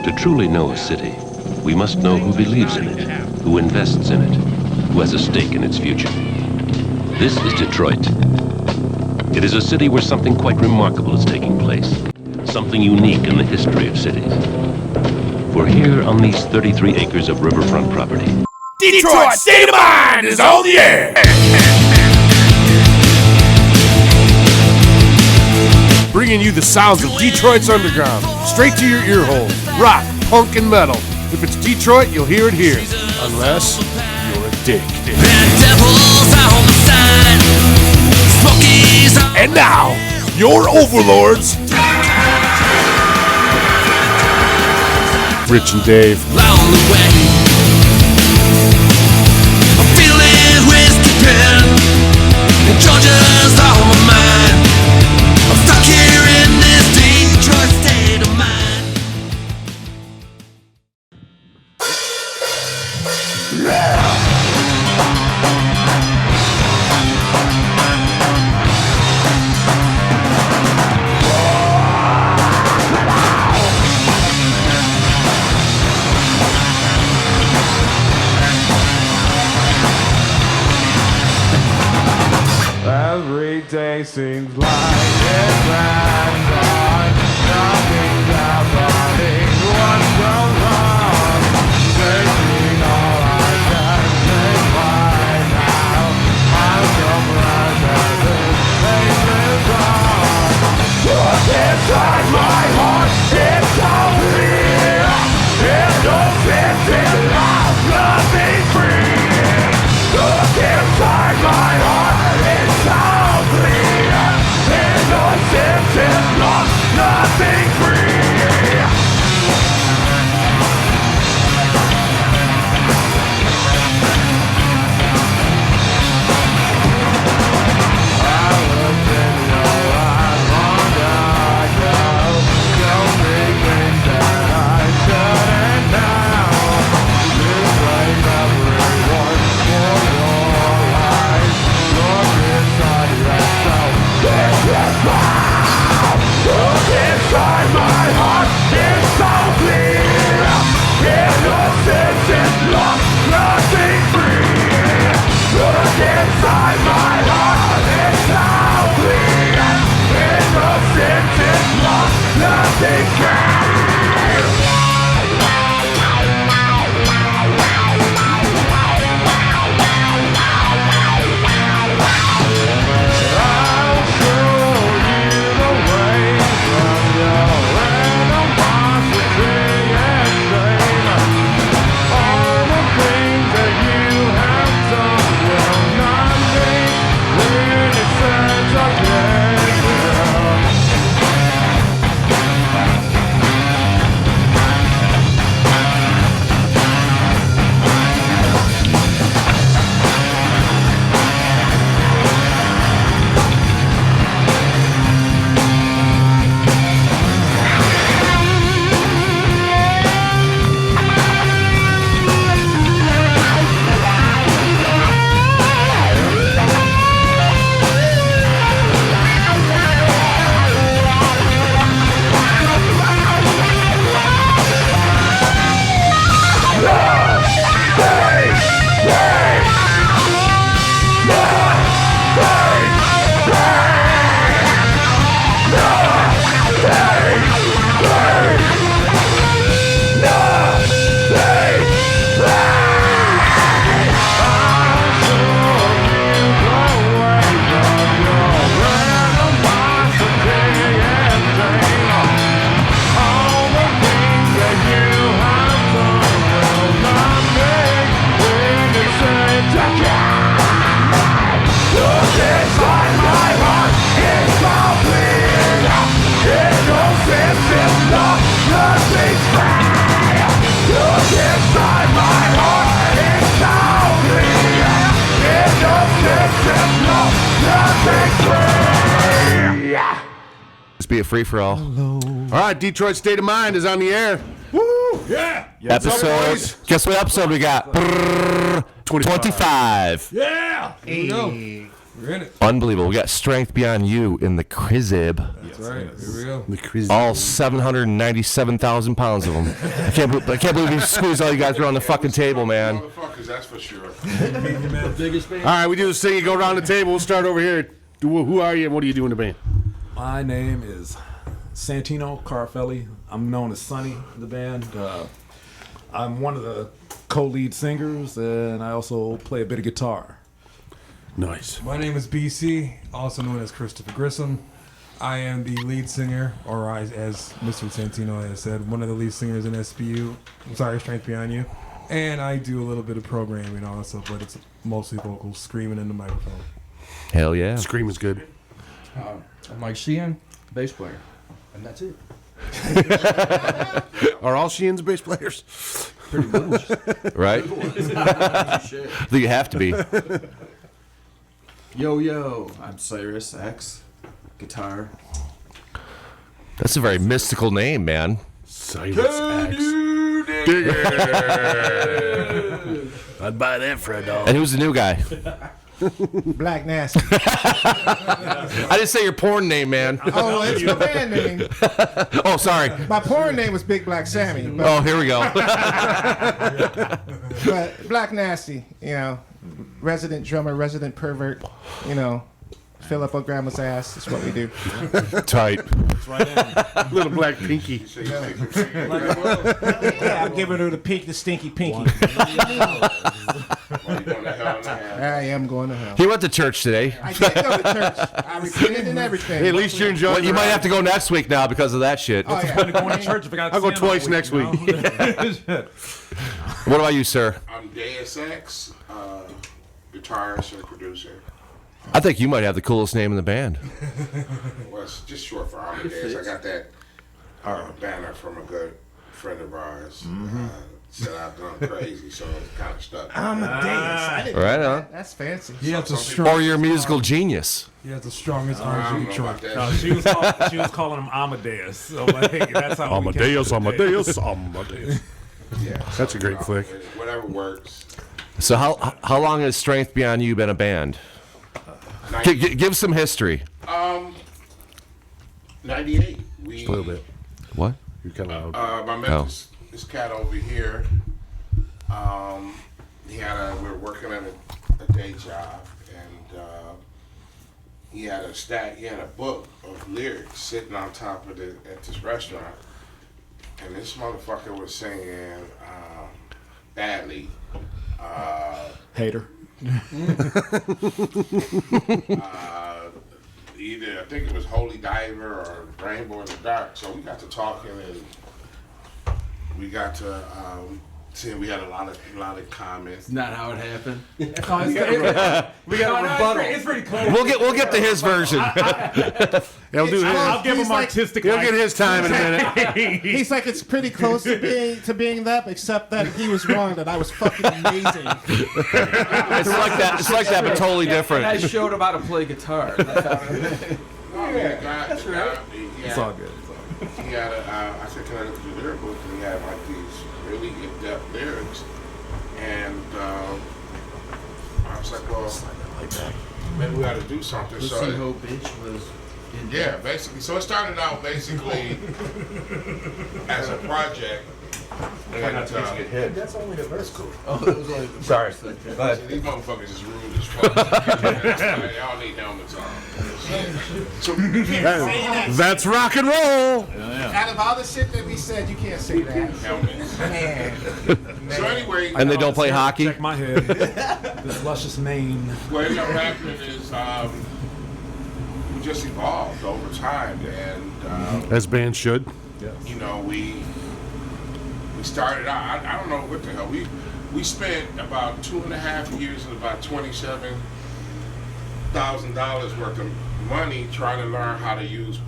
To truly know a city, we must know who believes in it, who invests in it, who has a stake in its future. This is Detroit. It is a city where something quite remarkable is taking place, something unique in the history of cities. For here on these 33 acres of riverfront property, Detroit State of Mind is on the air! Bringing you the sounds of Detroit's underground, straight to your ear holes. Rock, punk, and metal. If it's Detroit, you'll hear it here. Unless you're a dick. And now, your overlords, Rich and Dave. Along the way, I'm feeling whiskey pen, and Georgia's on my mind. I'm stuck here in this Detroit state of mind. Every day seems like it's last on. Nothing's happening. What goes on? Taking all I can take right now. I'm surprised that this place is on. What's inside my heart? It's so clear. There's no sense in life, nothing free. Look inside my heart. Innocence lost, nothing free. I looked in your eyes long ago. Show me things that I shouldn't know. You blame everyone for your lies. Look inside yourself. This is mine. Look inside my heart, it's so clear. Innocence is lost, nothing free. Look inside my heart, it's so clear. Innocence is lost, nothing free. Be a free-for-all. All right, Detroit State of Mind is on the air. Woo! Yeah! Guess what episode we got? 25. Yeah! Here we go. We're in it. Unbelievable. We got Strength Beyond You in the crib. That's right. Here we go. The crazy. All 797,000 pounds of them. I can't believe we squeezed all you guys around the fucking table, man. Motherfuckers, that's for sure. All right, we do this thing. You go around the table. We'll start over here. Who are you and what do you do in the band? My name is Santino Carafelli. I'm known as Sonny in the band. I'm one of the co-lead singers, and I also play a bit of guitar. Nice. My name is BC, also known as Christopher Grissom. I am the lead singer, or as Mr. Santino has said, one of the lead singers in SBU. I'm sorry, Strength Beyond You. And I do a little bit of programming and all that stuff, but it's mostly vocals, screaming in the microphone. Hell yeah. Screaming's good. I'm Mike Sheehan, bass player, and that's it. Are all Sheehan's bass players? Pretty much. Right? Shit. I think you have to be. Yo, I'm Cyrus X, guitar. That's a very mystical name, man. Cyrus X. Dig it. I'd buy that for a dog. And who's the new guy? Black Nasty. I didn't say your porn name, man. Oh, it's my band name. Oh, sorry. My porn name was Big Black Sammy. But, Oh, here we go. but Black Nasty, resident drummer, resident pervert, fill up our grandma's ass. That's what we do. Tight. Little black pinky. Yeah, I'm giving her the stinky pinky. I am going to hell. He went to church today. I did go to church. I repented and everything. Hey, at least you're enjoying Well, you might have to go next week now because of that shit. Oh, yeah. Going to church if I got I'll go twice next week. What about you, sir? I'm Deus Ex, guitarist and producer. I think you might have the coolest name in the band. Well, it's just short for Amadeus. I got that banner from a good friend of ours. Said I've gone crazy, so it's kind of stuck. Amadeus. I didn't Right know on. that. That's fancy. He has the Or strongest. your musical genius. He has the strongest I don't R&B know track. about that. No, she was calling him Amadeus. So like, that's how we came up with Amadeus. Yeah, That's a great flick. Whatever works. So how long has Strength Beyond You been a band? Give some history. 98. A little bit. What? You're kind of I met this cat over here. We were working at a day job, and he had a book of lyrics sitting on top of at this restaurant, and this motherfucker was singing badly. Hater. Either I think it was Holy Diver or Rainbow in the Dark. So we got to talking, and we got to see. We had a lot of comments. Not how it happened. We got a rebuttal. It's pretty close. We'll get to his version. He'll do his. I'll give He's him like- artistic. He'll get his time in a minute. He's like, it's pretty close to being that, except that he was wrong, that I was fucking amazing. It's like that. It's like that, but totally different. I showed him how to play guitar. That's right. It's all good. He had I said, can I look at the lyric book? And he had like these really in-depth lyrics. And I was like, well, maybe we got to do something. Pussy So Ho Bitch was yeah, basically. So it started out basically as a project. And, That's only the verse. Oh, it was only the Sorry. these motherfuckers is rude as fuck. Y'all need helmets on. So That's rock and roll. Out of all the shit that we said, you can't say that. helmets. Man. So anyway, And they don't play hockey. Check my head. This luscious mane. what ended up happening is we just evolved over time, and As bands should. we started out. I don't know what the hell we spent about 2.5 years and about $27,000 worth of money trying to learn how to use.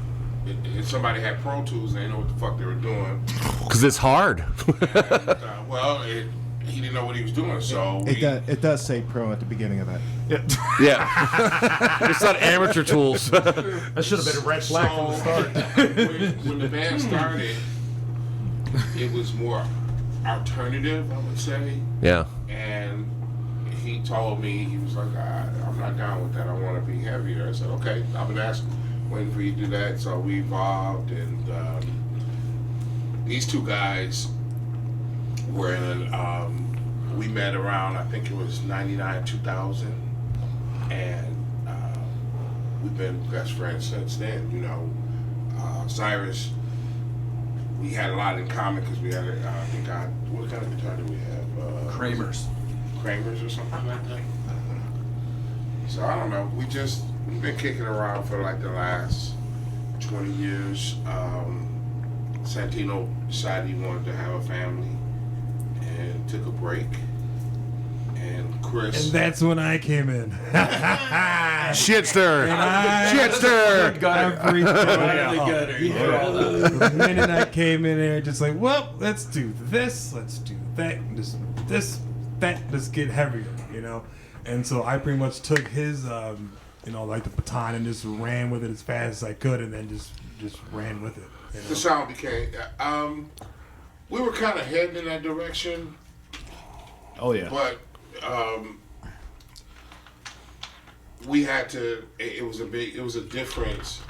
If somebody had Pro Tools, they didn't know what the fuck they were doing. Because it's hard. And, he didn't know what he was doing, so It does say pro at the beginning of that. Yeah. It's not amateur tools. That should have been a red flag from the start. when the band started, it was more alternative, I would say. Yeah. And he told me, he was like, I'm not down with that. I want to be heavier. I said, okay, I've been waiting for you to do that. So we evolved, and these two guys were in we met around, I think it was 99, 2000, and we've been best friends since then. You know, Cyrus, we had a lot in common because we had, what kind of guitar do we have? Kramer's or something like that. So I don't know. We've been kicking around for like the last 20 years. Santino decided he wanted to have a family and took a break. And Chris. And that's when I came in. Shitster. Shitster. The minute I came in there, just like, well, let's do this, let's do that, that, let's get heavier, you know? And so I pretty much took his, you know, like the baton and just ran with it as fast as I could, and then just ran with it. You know? The sound became, we were kind of heading in that direction. Oh, yeah. But we had to, it was a difference.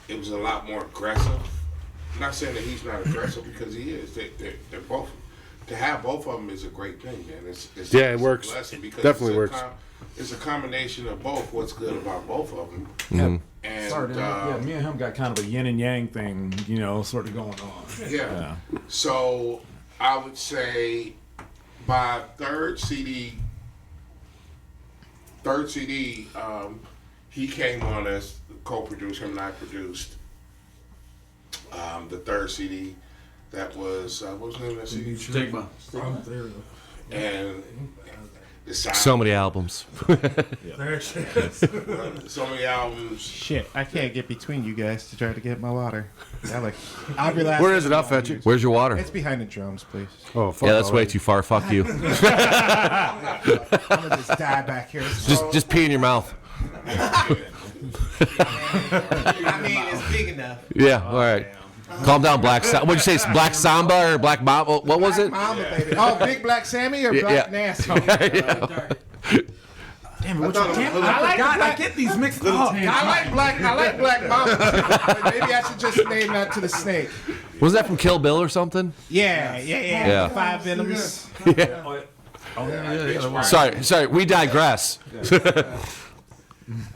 It was a lot more aggressive. I'm not saying that he's not aggressive, because he is. They're both, to have both of them is a great thing, man. It's It works. Because Definitely works. It's a combination of both. What's good about both of them. Mm-hmm. And yeah, me and him got kind of a yin and yang thing, you know, sort of going on. Yeah. So I would say by third CD, he came on as co-producer, him and I produced the third CD. That was, what was the name of that CD? Stigma. And the sound, So many albums. so many albums. Shit, I can't get between you guys to try to get my water. I'll be last. Where is it? I'll fetch it. Where's your water? It's behind the drums, please. Oh, fuck. Yeah, that's way already. too far. Fuck you. I'm gonna just die back here. Just pee in your mouth. I mean, it's big enough. Yeah, all right. Calm down, Black Samba. What'd you say? Black Samba or Black Mamba? What was it? Mama, baby. Oh, Big Black Sammy or Black Nasty? Damn it, what you damn I get these mixed up. I like Black Mama. Maybe I should just name that to the snake. Was that from Kill Bill or something? Yeah. 5 Venoms. Yeah. Sorry. We digress.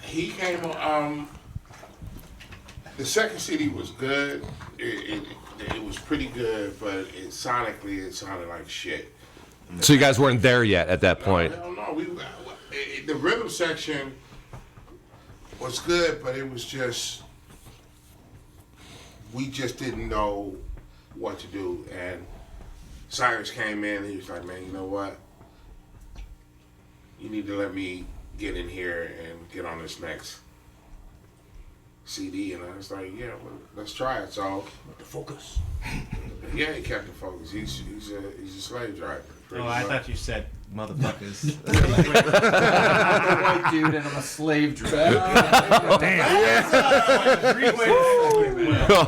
He came on. The second CD was good. It was pretty good, but sonically it sounded like shit. So you guys weren't there yet at that point. Hell no. The rhythm section was good, but it was just, we just didn't know what to do. And Cyrus came in and he was like, man, you know what? You need to let me get in here and get on this next CD. And I was like, yeah, well, let's try it. So The focus. yeah, he kept the focus. He's a slave driver. Oh, I thought you said motherfuckers. I'm a white dude and I'm a slave driver.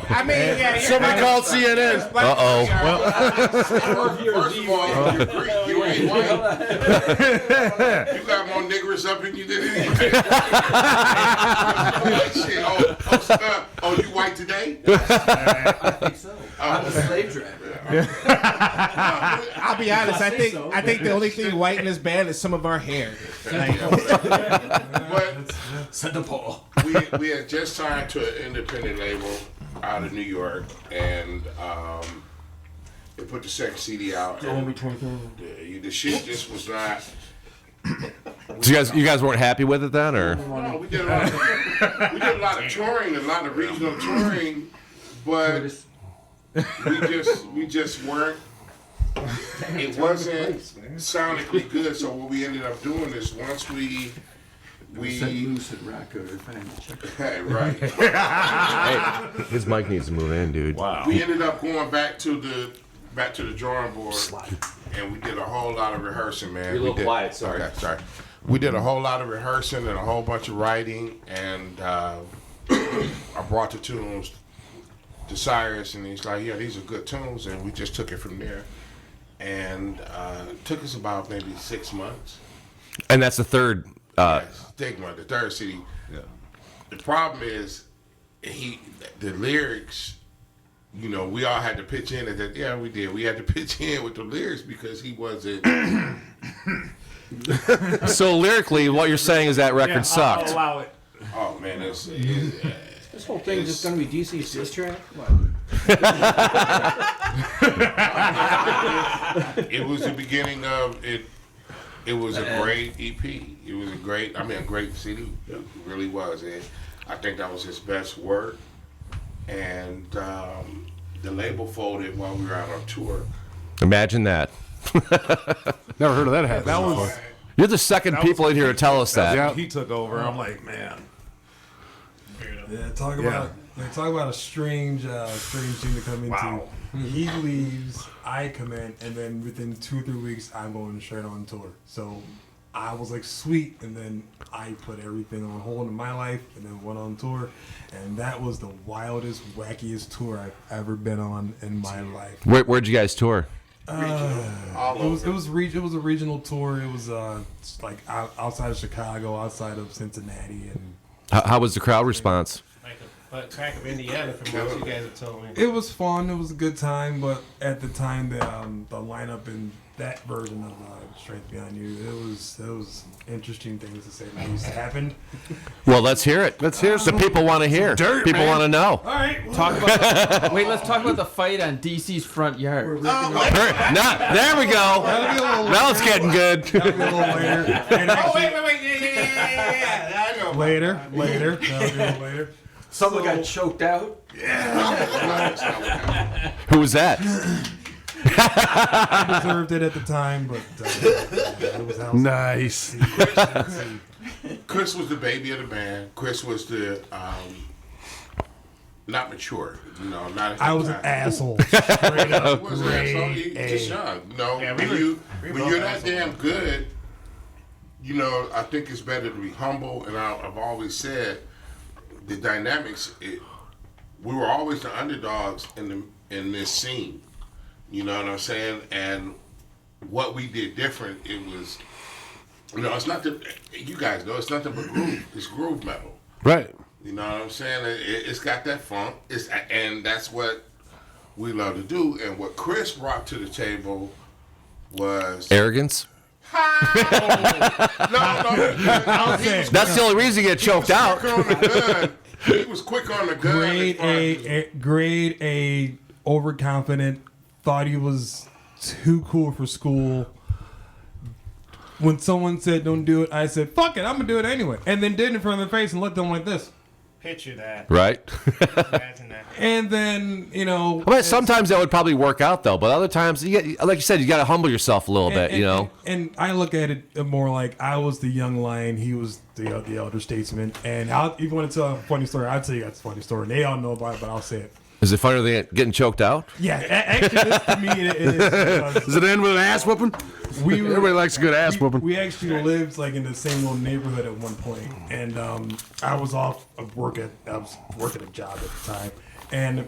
I mean, yeah. Somebody called CNN. Uh-oh. First of all, you're Greek, you ain't white. You got more niggers up in you than anything. Shit. Oh, you white today? I think so. I'm a slave driver. I'll be honest. I think the only thing white in this band is some of our hair. But Send a Paul. we had just signed to an independent label out of New York, and they put the second CD out. And the shit just was not. So you guys weren't happy with it then, or? No, we did a lot of touring, a lot of regional touring, but we just weren't. It wasn't sonically good. So what we ended up doing is once we Lucid record. Hey, right. Hey, his mic needs to move in, dude. Wow. We ended up going back to the drawing board, and we did a whole lot of rehearsing, man. You're a little quiet, sorry. Okay, sorry. We did a whole lot of rehearsing and a whole bunch of writing, and I brought the tunes to Cyrus, and he's like, yeah, these are good tunes, and we just took it from there. And it took us about maybe 6 months. And that's the third. Stigma, the third city. Yeah. The problem is, the lyrics. You know, we all had to pitch in at that. Yeah, we did. We had to pitch in with the lyrics because he wasn't. So lyrically, what you're saying is that record sucked. I'll allow it. Oh man, this whole thing is just going to be DC's diss track? It was the beginning of it. It was a great EP. It was a great CD. It really was. And I think that was his best work. And the label folded while we were out on tour. Imagine that. Never heard of that happen. That was. You're the second people in here to tell us that. He took over. I'm like, man. Yeah, talk about a strange thing to come into. Wow. He leaves, I come in, and then within 2 or 3 weeks, I'm going straight on tour. So I was like, sweet, and then I put everything on hold in my life, and then went on tour, and that was the wildest, wackiest tour I've ever been on in my life. Where'd you guys tour? It was a regional tour. It was like outside of Chicago, outside of Cincinnati, and How was the crowd response? Like a crack of Indiana from what you guys have told me. it was fun. It was a good time, but at the time, the lineup in that version of StrengthBeyondYou, it was interesting things to say that least happened. Well, let's hear it. Let's hear some. The people want to hear. People want to know. All right, Talk about let's talk about the fight on DC's front yard. There we go. Now it's getting good. that'll be a little later. And actually, Wait. Yeah. I know. later. That'll be a little later. Someone got choked out. Who was that? I deserved it at the time, but it was Nice. Chris was the baby of the band. Chris was the not mature, not. I was an asshole. Straight up, was an asshole. Just young, when you're that damn good, I think it's better to be humble. And I've always said, the dynamics. We were always the underdogs in this scene. You know what I'm saying? And what we did different, it was, it's not you guys know, it's nothing but groove. It's groove metal. Right. You know what I'm saying? It's got that funk. And that's what we love to do. And what Chris brought to the table was Arrogance. No. That's the only reason you get choked out. He was quick on the gun. Grade A, overconfident. Thought he was too cool for school. When someone said don't do it, I said, fuck it, I'm going to do it anyway. And then did it in front of their face and looked at them like this. Picture that. Right. Imagine that. And then, sometimes that would probably work out, though. But other times, like you said, you got to humble yourself a little bit, And I look at it more like I was the young lion, he was the elder statesman. And if you want to tell a funny story, I'll tell you that's a funny story. They all know about it, but I'll say it. Is it funnier than getting choked out? Yeah, actually, this, to me, it is. Does it end with an ass whooping? Everybody likes a good ass whooping. We actually lived in the same little neighborhood at one point, and I was off of work I was working a job at the time, and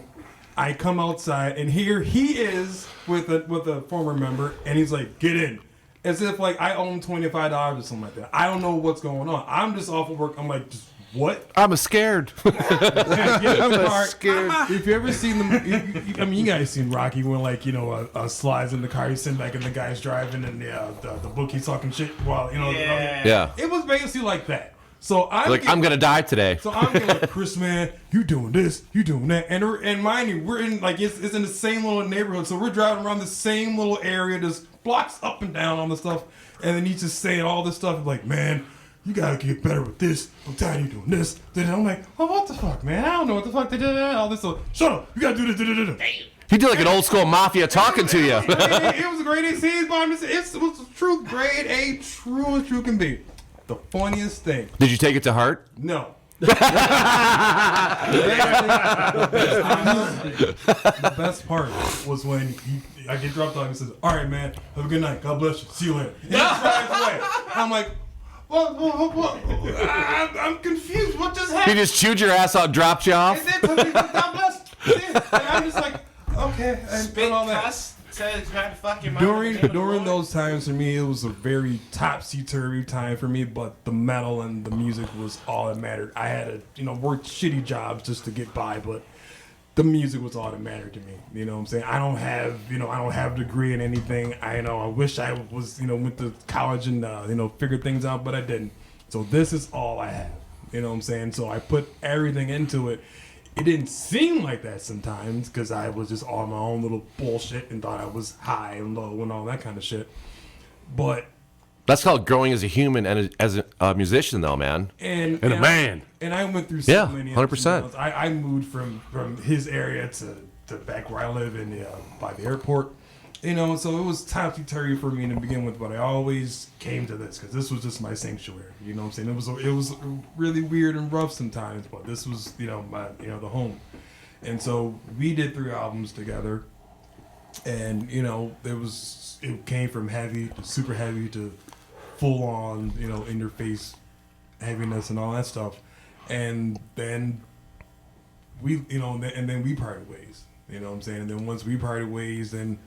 I come outside, and here he is with a former member, and he's like, "Get in," as if like I owe him $25 or something like that. I don't know what's going on. I'm just off of work. I'm like, what? I'm scared. I'm scared. If you ever seen them, you guys seen Rocky when slides in the car, he's sitting back and the guy's driving and the bookie's talking shit while Yeah. It was basically like that. So I'm gonna die today. So I'm like, Chris, man, you doing this, you doing that, and mind you, we're in it's in the same little neighborhood, so we're driving around the same little area, just blocks up and down on the stuff, and then he's just saying all this stuff like, man, you gotta get better with this. I'm tired of you doing this. Then I'm like, oh, what the fuck, man? I don't know what the fuck they did. All this stuff. Shut up. You gotta do this. He did like an old school mafia talking to you. It was a grade A scene, but it was true grade A, true as true can be. The funniest thing. Did you take it to heart? No. The best part was when I get dropped off and he says, all right, man, have a good night. God bless you. See you later. And he drives away. I'm like, what? I'm confused. What just happened? He just chewed your ass out, dropped you off. And then God bless. And I'm just like, okay. And Spit all that. cuss. said it's trying to fuck your mom. During those times for me, it was a very topsy-turvy time for me, but the metal and the music was all that mattered. I had to, work shitty jobs just to get by, but the music was all that mattered to me. You know what I'm saying? I don't have a degree in anything. I wish I was, went to college and, figured things out, but I didn't. So this is all I have. You know what I'm saying? So I put everything into it. It didn't seem like that sometimes because I was just on my own little bullshit and thought I was high and low and all that kind of shit. But that's called growing as a human and as a musician, though, man. And a man. And I went through so many 100%. I moved from his area to back where I live in by the airport. So it was topsy-turvy for me to begin with, but I always came to this because this was just my sanctuary. You know what I'm saying? It was really weird and rough sometimes, but this was, my, the home. And so we did 3 albums together, and, it came from heavy to super heavy to full on, in your face heaviness and all that stuff. And then we, and then we parted ways, you know what I'm saying? And then once we parted ways, then,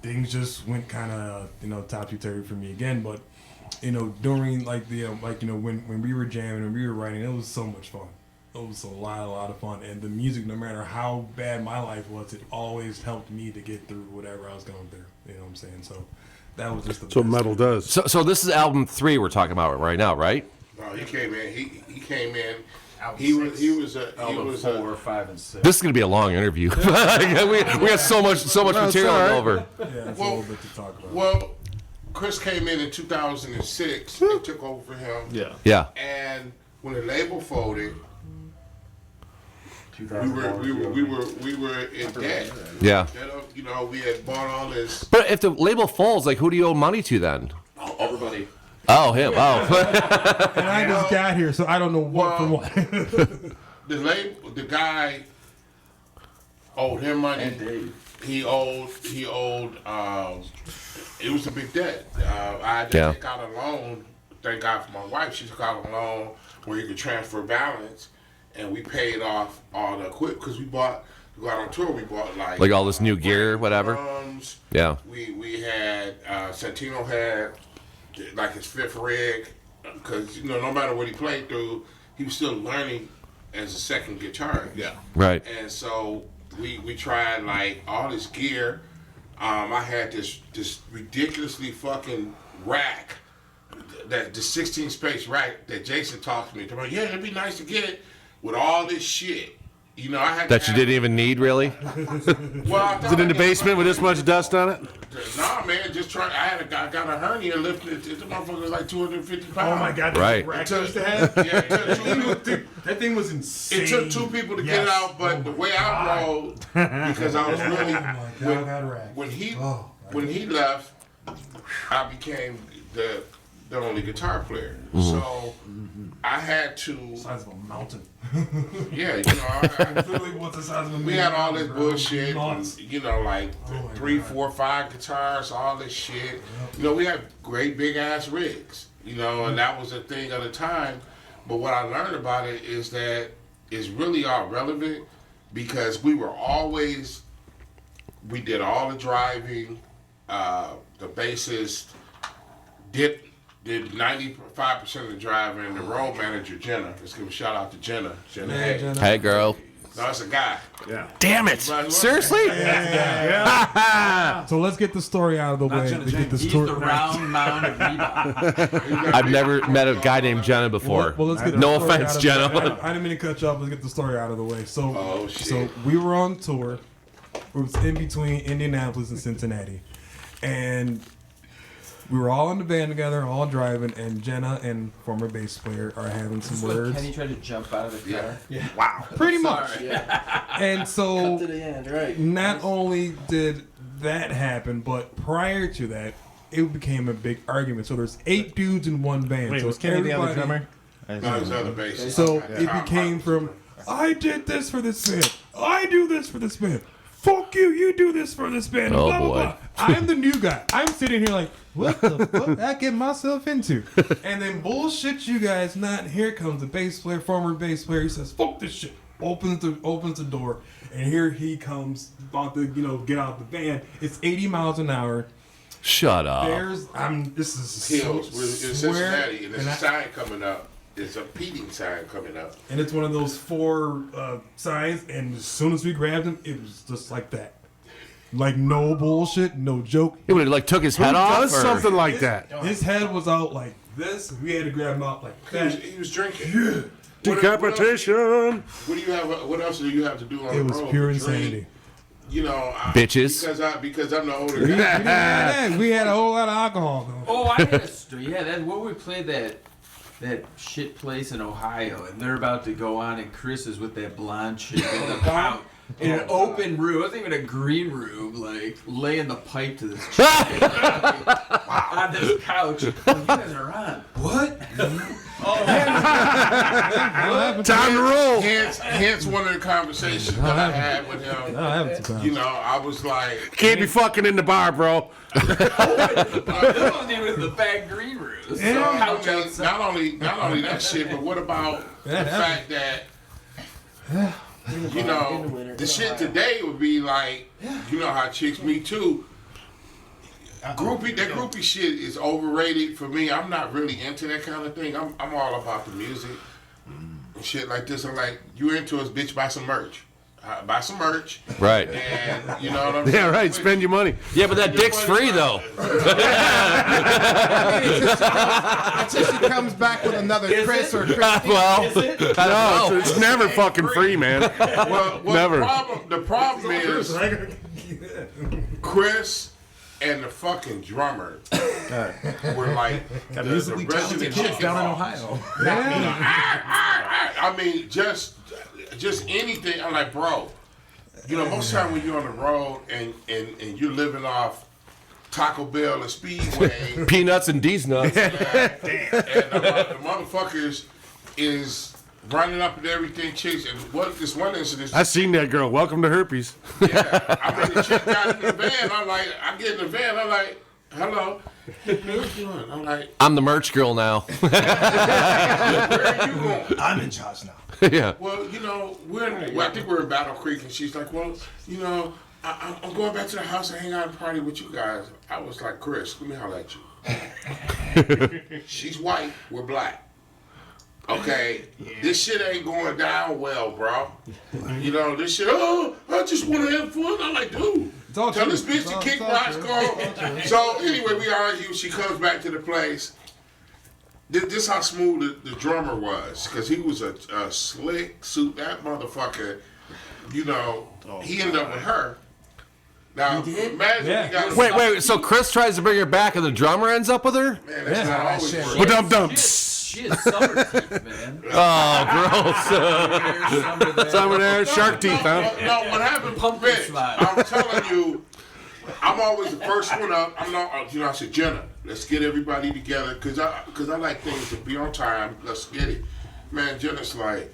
things just went kind of, topsy-turvy for me again. But, during when we were jamming and we were writing, it was so much fun. It was a lot of fun. And the music, no matter how bad my life was, it always helped me to get through whatever I was going through. You know what I'm saying? So that was just the That's what metal does. So this is album 3 we're talking about right now, right? No, he came in. He came in. Album He 6. was 4, 5, and 6. This is gonna be a long interview. we got so much material to go over. Yeah, it's a little bit to talk about. Well, Chris came in 2006 and took over for him. Yeah. And when the label folded, we were in debt. Yeah. We had bought all this. But if the label falls, like, who do you owe money to then? Everybody. Oh, him. Oh. And I just got here, so I don't know what from what. The guy owed him money. And Dave. He owed. It was a big debt. I had to take out a loan. Thank God for my wife. She took out a loan where you could transfer balance, and we paid off all the equipment because we bought. To go out on tour, we bought like all this new gear, whatever. Drums. Yeah. We had Santino had like his 5th rig because no matter what he played through, he was still learning as a second guitarist. Yeah. Right. And so we tried like all this gear. I had this ridiculously fucking rack, the 16 space rack that Jason talked to me about. Yeah, it'd be nice to get it with all this shit. I had that you didn't even need, really. Well, is it in the basement with this much dust on it? Nah, man, just trying. I got a hernia lifting it. The motherfucker was like 250 pounds. Oh my God! Right. That thing was insane. It took 2 people to get it out, but the way I rolled, because I was really when he left, I became the only guitar player. So I had to. Size of a mountain. Yeah, literally what's the size of a mountain? We had all this bullshit, and, like 3, 4, 5 guitars, all this shit. We had great big ass rigs, and that was a thing at the time. But what I learned about it is that it's really all relevant because we did all the driving, the bassist did 95% of the driving, and the road manager, Jenna. Let's give a shout out to Jenna. Hey, girl. No, it's a guy. Yeah. Damn it. Seriously? Yeah. So let's get the story out of the way. He's the round mound of Reebok. I've never met a guy named Jenna before. Well, let's get no offense, Jenna. I didn't mean to cut you off. Let's get the story out of the way. Oh, shit. So we were on tour. It was in between Indianapolis and Cincinnati. And we were all in the van together, all driving, and Jenna and former bass player are having some words. Kenny tried to jump out of the car. Yeah. Wow. Pretty much. Yeah. And so, to the end, right. Not only did that happen, but prior to that, it became a big argument. So there's 8 dudes in one band. Wait, so was Kenny the other drummer? No, his other bassist. So it became from, I did this for this band. I do this for this band. Fuck you, you do this for this band. Oh, blah, boy. blah, blah. I'm the new guy. I'm sitting here like, what the fuck did I get myself into? And then bullshit you guys not. Here comes the bass player, former bass player. He says, fuck this shit. opens the door, and here he comes, about to get out the van. It's 80 miles an hour. Shut up. This is Hills. We're in swear, Cincinnati, and there's a sign coming up. There's a repeating sign coming up. And it's one of those 4 signs, and as soon as we grabbed him, it was just like that. Like, no bullshit, no joke. He would have, like, took his head off? Does something like that. His head was out like this. We had to grab him out like that. He was drinking. Yeah. Decapitation. What do you have? What else do you have to do on It the was road? pure to drink? insanity. Bitches. Because I'm the older guy. We had a whole lot of alcohol, though. Oh, I had a story. Yeah, that's where we played that shit place in Ohio, and they're about to go on, and Chris is with that blonde chick in the couch. In an open room, it wasn't even a green room, like laying the pipe to this chick on this couch. You guys are on. What? Time to roll. Hence one of the conversations that I had with him. I was like, Can't be fucking in the bar, bro. This wasn't even the bad green room. not only that shit, but what about the fact that the shit today would be like, how chicks me too. That groupie shit is overrated for me. I'm not really into that kind of thing. I'm all about the music and shit like this. I'm like, you into us, bitch? Buy some merch. Buy some merch. Right. And you know what I'm saying? Yeah, right. Spend your money. Yeah, but that dick's free, though. Until she comes back with another Chris or Chris. Well, No, it's never fucking free, man. Well, Never. The problem is Chris and the fucking drummer were like the resident chicken down in hawks. Ohio. I mean, just anything. I'm like, bro, most time when you're on the road and you're living off Taco Bell or Speedway, peanuts and D's nuts. and the motherfuckers is running up and everything, chicks. And this one incident, I seen that girl. Welcome to herpes. yeah, I mean, the chick got in the van. I get in the van. I'm like, hello. Hey, what you doing? I'm like, I'm the merch girl now. where are you going? I'm in charge now. Yeah. Well, I think we're in Battle Creek, and she's like, well, I'm going back to the house and hang out and party with you guys. I was like, Chris, let me holler at you. She's white, we're black. Okay, this shit ain't going down well, bro. This shit, I just want to have fun. I'm like, dude, tell this bitch to kick rocks, go. So anyway, we argue. She comes back to the place. This how smooth the drummer was, because he was a slick suit. That motherfucker, he ended up with her. Now, imagine we got Wait. So Chris tries to bring her back, and the drummer ends up with her? Man, that's not always work. But dum. She has summer teeth, man. Oh, gross. Summer there, shark teeth, huh? No, what happened, Vince, I'm telling you, I'm always the first one up. I said, Jenna, let's get everybody together, because I like things to be on time. Let's get it. Man, Jenna's like,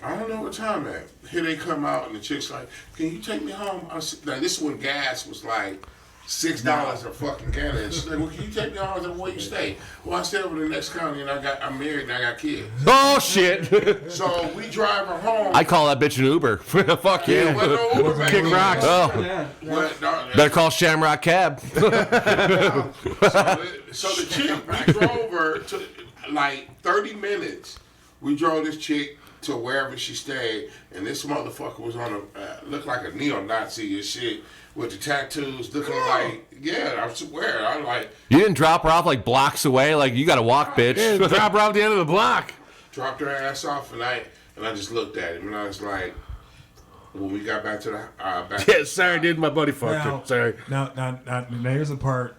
I don't know what time at. Here they come out, and the chick's like, can you take me home? I said, now, this is when gas was like $6 a fucking gallon. She's like, well, can you take me home? I said, where you stay? Well, I stay over the next county, and I'm married, and I got kids. Oh, shit. So we drive her home. I call that bitch an Uber. Fuck you. Yeah, well, no Uber back Kick then. rocks. Oh. Well, no, Better call Shamrock Cab. So the chick, we drove her to like 30 minutes. We drove this chick to wherever she stayed, and this motherfucker was on looked like a neo-Nazi and shit with the tattoos, looking like, I swear, I'm like. You didn't drop her off like blocks away? Like, you gotta walk, bitch. Yeah, drop her off the end of the block. Dropped her ass off, and I just looked at him, and I was like, when we got back to the back. Yeah, sorry, dude, my buddy fucked her. Sorry. Now, here's the part.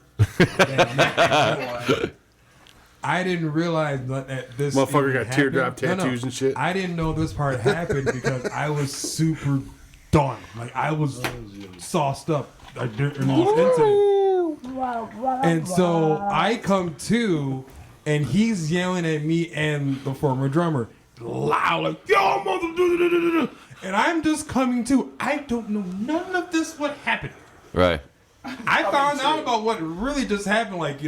I didn't realize that this Motherfucker got happened. teardrop tattoos and shit. I didn't know this part happened because I was super done. Like, I was sauced up during this incident. And so I come to, and he's yelling at me and the former drummer, loud, like, yo, mother, and I'm just coming to. I don't know none of this what happened. Right. I found out about what really just happened, like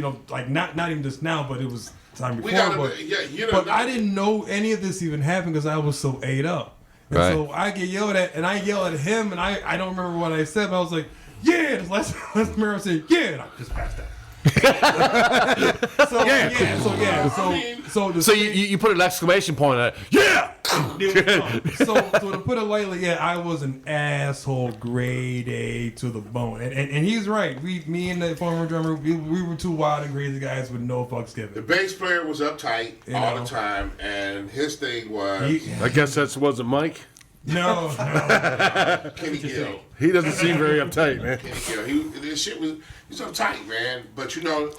not even just now, but it was time before. But I didn't know any of this even happened because I was so ate up. And Right. so I get yelled at, and I yell at him, and I don't remember what I said, but I was like, yeah. Last Mero said, yeah, and I just passed out. So you put an exclamation point on it. Yeah. So to put it lightly, yeah, I was an asshole, grade A to the bone, and he's right. Me and the former drummer, we were two wild and crazy guys with no fucks The given. bass player was uptight all know. the time, and his thing was I guess that wasn't Mike. No. Kenny Gill. He doesn't seem very uptight, man. Kenny Gill. This shit was uptight, man. But you know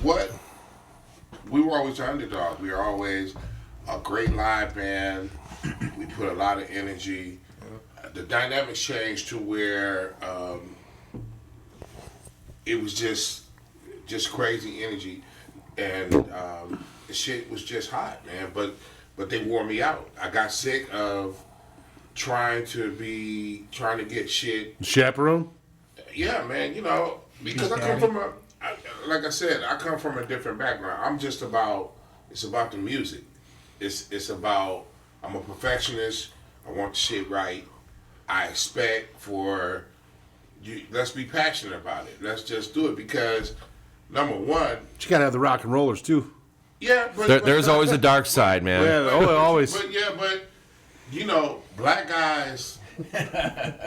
what? We were always the underdog. We were always a great live band. We put a lot of energy. The dynamics changed to where it was just crazy energy, and the shit was just hot, man. But they wore me out. I got sick of trying to get shit. Chaperone? Yeah, man. You know, because I come from like I said, I come from a different background. I'm just about. It's about the music. It's about. I'm a perfectionist. I want the shit right. I expect for you. Let's be passionate about it. Let's just do it because number one. But you gotta have the rock and rollers too. Yeah, but There's always a dark side, man. Yeah, always. But you know, black guys,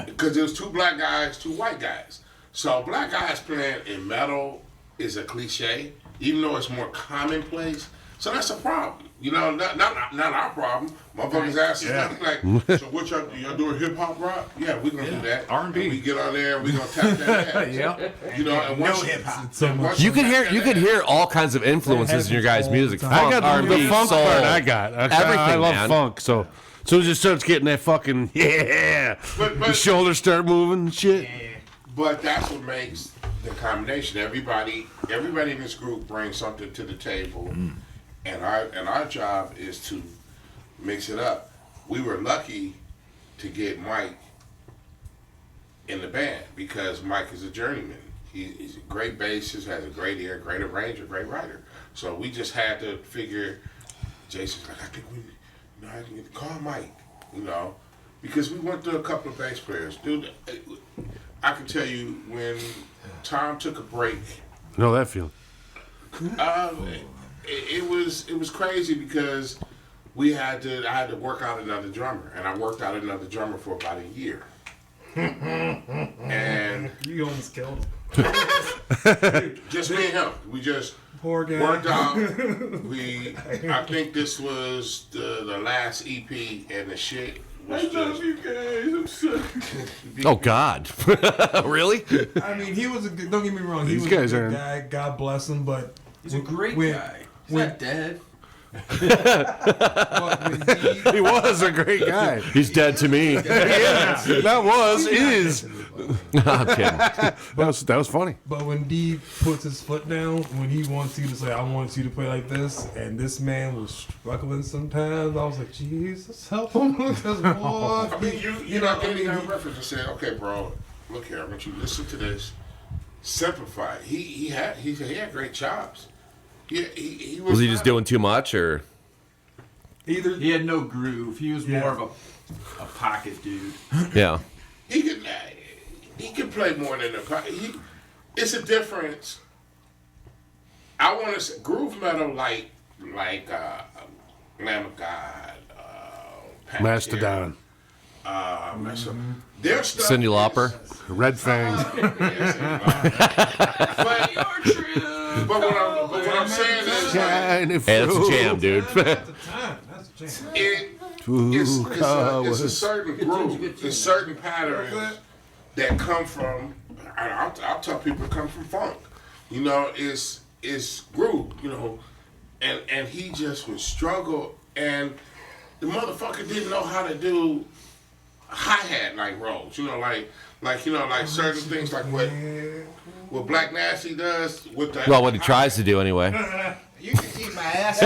because there's two black guys, two white guys. So black guys playing in metal is a cliche, even though it's more commonplace. So that's a problem. You know, not our problem. Motherfuckers ask us like, so what y'all doing hip hop rock? Yeah, we're gonna do that. R&B. And we get on there and we gonna tap that ass. Yeah. You know, and once hip hop. You could hear all kinds of influences in your guys' music. Funk, I got R&B, the funk soul, part. Everything. I love man. funk. So as soon as it starts getting that fucking the But shoulders start moving and shit. But that's what makes the combination. Everybody in this group brings something to the table, and our job is to mix it up. We were lucky to get Mike in the band because Mike is a journeyman. He's a great bassist, has a great ear, great arranger, great writer. So we just had to figure. Jason's like, I think I can call Mike, you know, because we went through a couple of bass players, dude. I can tell you when Tom took a break. I know that feeling. It was crazy because I had to work out another drummer, and I worked out another drummer for about a year. And You almost killed him. just me and him, we just Poor guy. worked out. I think this was the last EP, and the shit was just. you guys. I'm sorry. Oh God, really? I mean, he was a good, don't get me wrong. He These was guys a good aren't- guy. God bless him, but He's a great when- guy. He's when- not dead. but when He was a great guy. He's dead to me. Yeah, that was is. I'm kidding. That was funny. But when D puts his foot down, when he wants you to say, I want you to play like this, and this man was struggling sometimes, I was like, Jesus, help him. Because, boy, I mean, you know, gave me that he- reference and said, okay, bro, look here, I want you to listen to this. Simplify. He had great chops. He Was he just doing too much, or? either He had no groove. He was more of a pocket dude. Yeah. He can play more than it's a difference. I want to say groove metal like Lamb of God, Pantera, Mastodon, their stuff Cyndi is- Lauper. Red Fang. But what I'm saying is, like, Hey, that's a jam, dude. it's a certain groove, there's certain patterns that come from. I'll tell people come from funk. You know, it's groove. You know, and he just would struggle, and the motherfucker didn't know how to do hi-hat like rolls. You know, like certain things like what Black Nasty does with that. Well, what he tries to do anyway. You can keep my ass.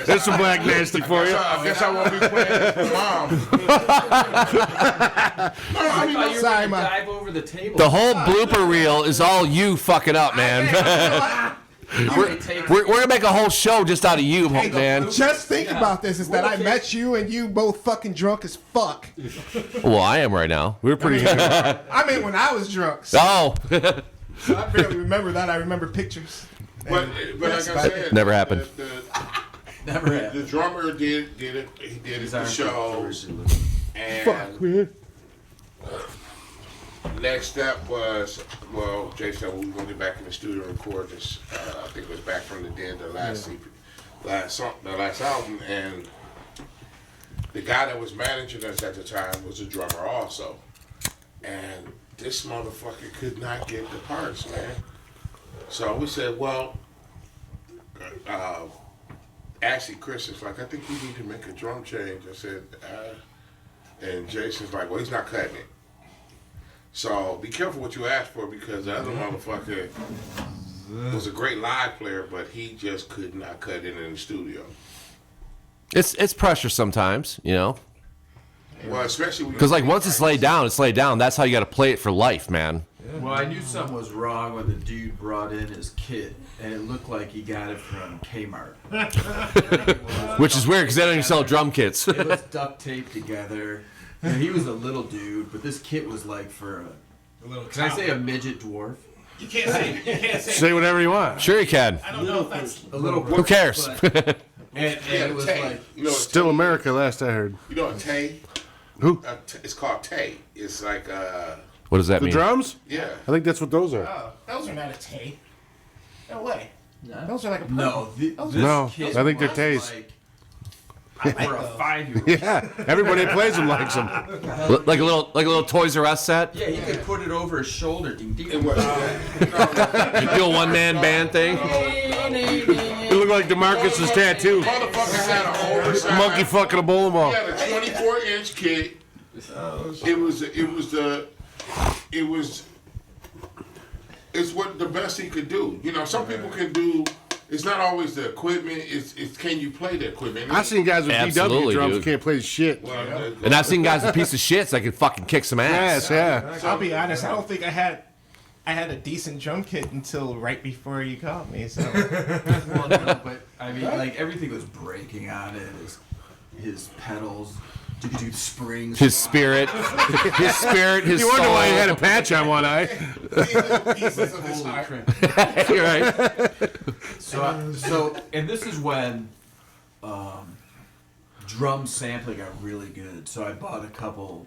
There's some Black Nasty for you. I guess I won't be playing with my mom. I thought you were Sorry, gonna Ma. dive over the table. The whole blooper reel is all you fucking up, man. We're gonna make a whole show just out of you, Hey, man. just think about this: is that I met you and you both fucking drunk as fuck. Well, I am right now. We're pretty good. I mean, when I was drunk. So, Oh, so I barely remember that. I remember pictures. But like I said, Never happened. The drummer did it. He did the show. And next step was, well, Jason, we went back in the studio and record this. I think it was Back from the Dead, the last album, and the guy that was managing us at the time was a drummer also, and this motherfucker could not get the parts, man. So we said, well, actually, Chris is like, I think you need to make a drum change. I said, and Jason's like, well, he's not cutting it. So be careful what you ask for, because the other motherfucker was a great live player, but he just could not cut it in the studio. it's pressure sometimes, you know. Well, especially Because like once it's laid down, it's laid down. That's how you got to play it for life, man. Well, I knew something was wrong when the dude brought in his kit, and it looked like he got it from Kmart. Which is weird because they don't even sell drum kits. It was duct taped together. And he was a little dude, but this kit was like for a little. Can I say a midget dwarf? You can't say. You can't say. Say whatever you want. Sure you can. I don't know if that's a little. Who cares? But, and it was like Still America, last I heard. You know a Tay? Who? It's called Tay. It's like What does that The mean? drums? yeah. I think that's what those are. Oh, those are not a tape. No way. Those are like a no. This No, kit I think they're was Tays. Like, for a 5-year-old. Yeah, everybody that plays them likes them. Like a little Toys R Us set. Yeah, he could put it over his shoulder. Ding, ding. It was. You do a one-man band thing. You look like DeMarcus's tattoo. Motherfuckers had an oversized Monkey fucking a bowling ball. He had a 24-inch kit. It's what the best he could do. You know, some people can do. It's not always the equipment. It's can you play the equipment? I've seen guys with Absolutely, DW drums dude. who can't play shit. Well, And I've seen guys with piece of shits that can fucking kick some ass. Yes, yeah. I'll be honest. I don't think I had a decent drum kit until right before you called me. So Well, no, but I mean, like everything was breaking on it. His pedals, springs. His spirit, his You wonder soul. why he had a patch on one eye. pieces of his Holy heart. crap. You're right. So, and this is when drum sampling got really good. So I bought a couple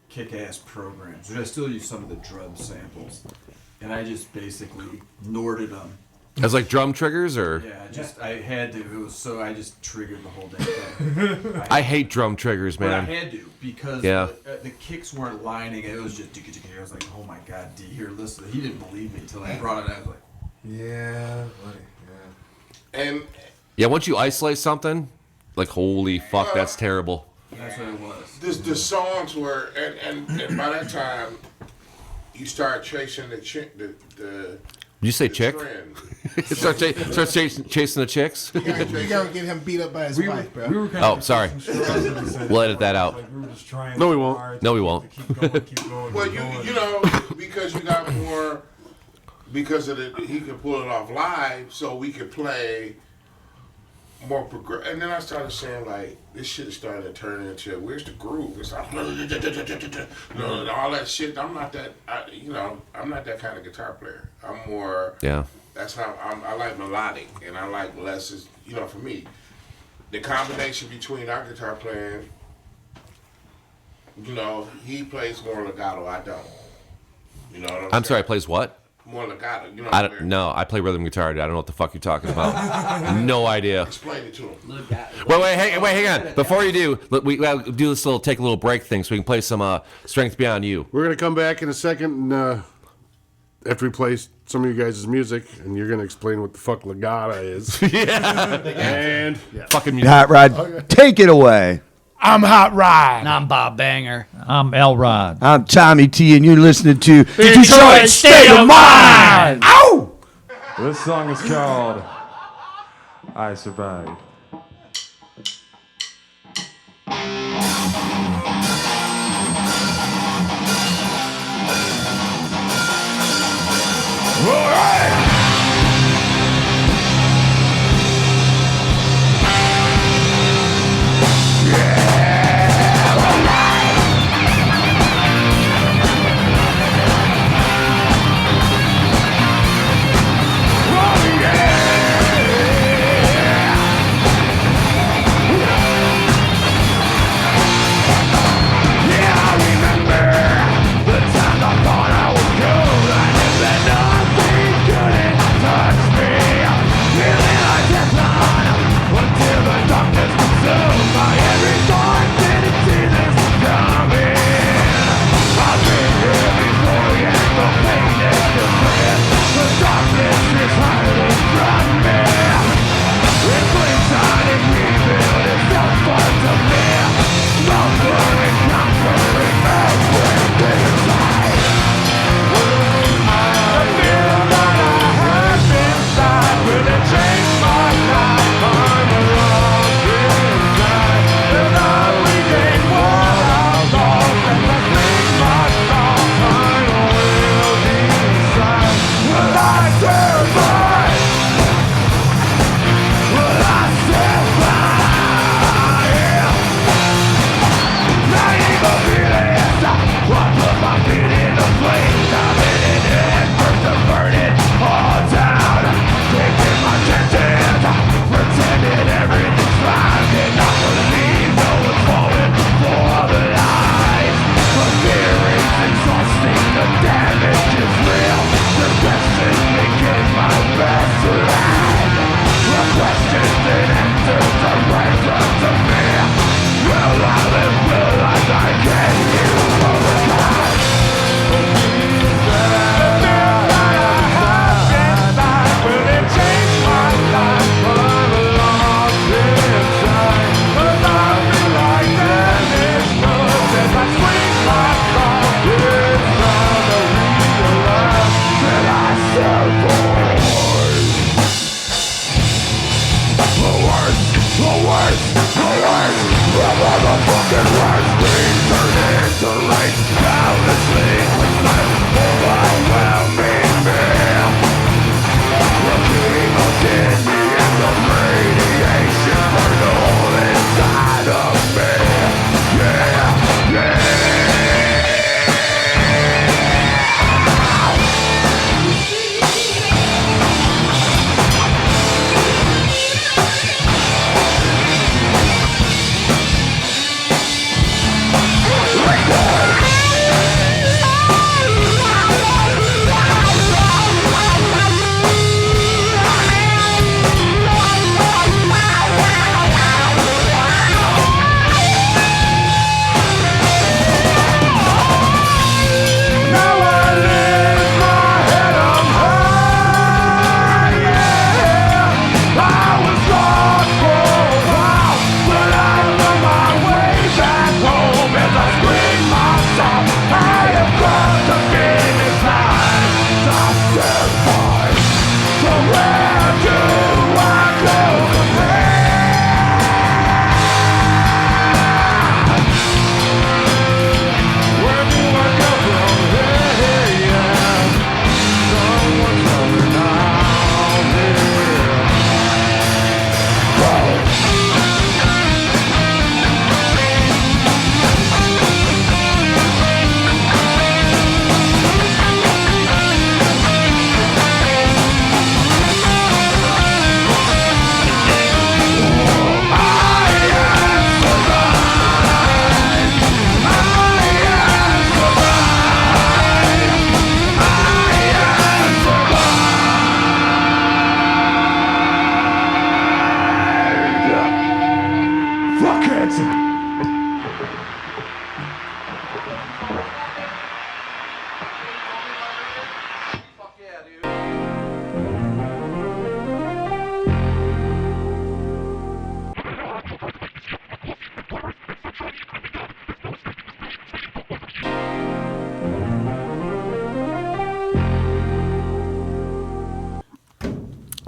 kick-ass programs. I still use some of the drum samples, and I just basically Norded them. As like drum triggers, or Yeah, I had to. It was so I just triggered the whole damn thing. I hate drum triggers, But I man. had to because Yeah. the kicks weren't lining. It was just. I was like, oh my god, D, here, listen. He didn't believe me until I brought it out. I was like, Yeah, buddy. Yeah. And Yeah, once you isolate something, like holy fuck, that's terrible. that's what it was. the songs were, and by that time, you start chasing the You say chick? trend. Start chasing the chicks? you gotta get him beat up by his wife, bro. We were kind Oh, of sorry. We'll edit that out. Like we were just trying. No, we won't. hard No, we to won't. Keep going. Well, keep going. you know, because you got more, because of he could pull it off live, so we could play more progressive. And then I started saying, like, this shit started to turn into, where's the groove? It's like, all that shit. I'm not that, I'm not that kind of guitar player. I'm more, Yeah. that's how, I like melodic, and I like less, is, for me, the combination between our guitar playing, he plays more legato, I don't. You know what I'm I'm sorry, saying? plays what? More legato. I don't know. I play rhythm guitar. Dude. I don't know what the fuck you're talking about. No idea. Explain it to him. Wait, hang on. Before you do, we gotta do this take a little break thing so we can play some Strength Beyond You. We're gonna come back in a second and, after we play some of you guys' music, and you're gonna explain what the fuck legato is. Yeah. And Fucking music. Hot Rod, take it away. I'm Hot Rod. And I'm Bob Banger. I'm L Rod. I'm Tommy T, and you're listening to Detroit State of Mind. Ow! This song is called "I Survived." All right.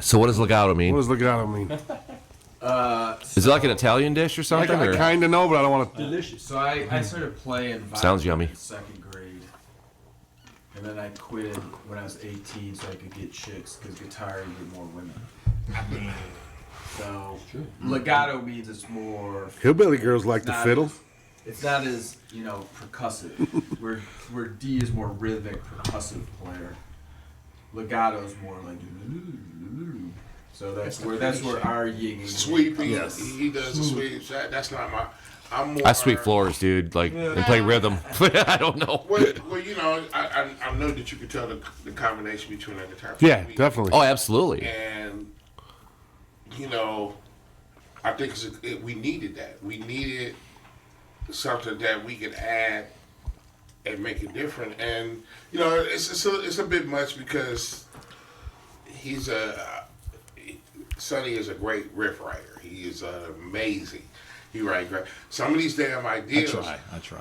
So what does legato mean? What does legato mean? Is it like an Italian dish or something? I kind of know, but I don't want to. Delicious. So I started playing violin Sounds yummy. in 2nd grade. And then I quit when I was 18 so I could get chicks because guitar you get more women. So legato means it's more. Hillbilly girls like to fiddle. It's not as percussive. where D is more rhythmic, percussive player. Legato is more like. So that's where our yin and Sweeping. Yes. He does the sweeps. That's not my. I'm more. I sweep floors, dude. Like and play rhythm. I don't know. Well, I know that you can tell the combination between a guitar. Yeah, definitely. Oh, absolutely. And I think we needed that. We needed something that we could add and make it different. And it's a bit much because Sonny is a great riff writer. He is amazing. He writes great. Some of these damn ideas. I try.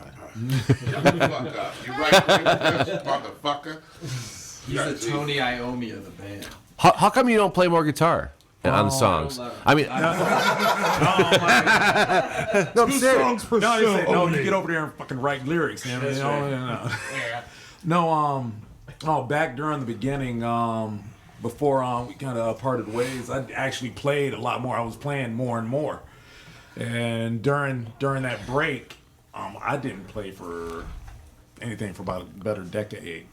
Shut the fuck up. You write great, motherfucker. He's the Tony Iommi of the band. How come you don't play more guitar on the songs? I mean, no, I'm serious. Songs per show. No, you get over there and fucking write lyrics. No, back during the beginning, before we kind of parted ways, I actually played a lot more. I was playing more and more. And during that break, I didn't play for anything for about a decade.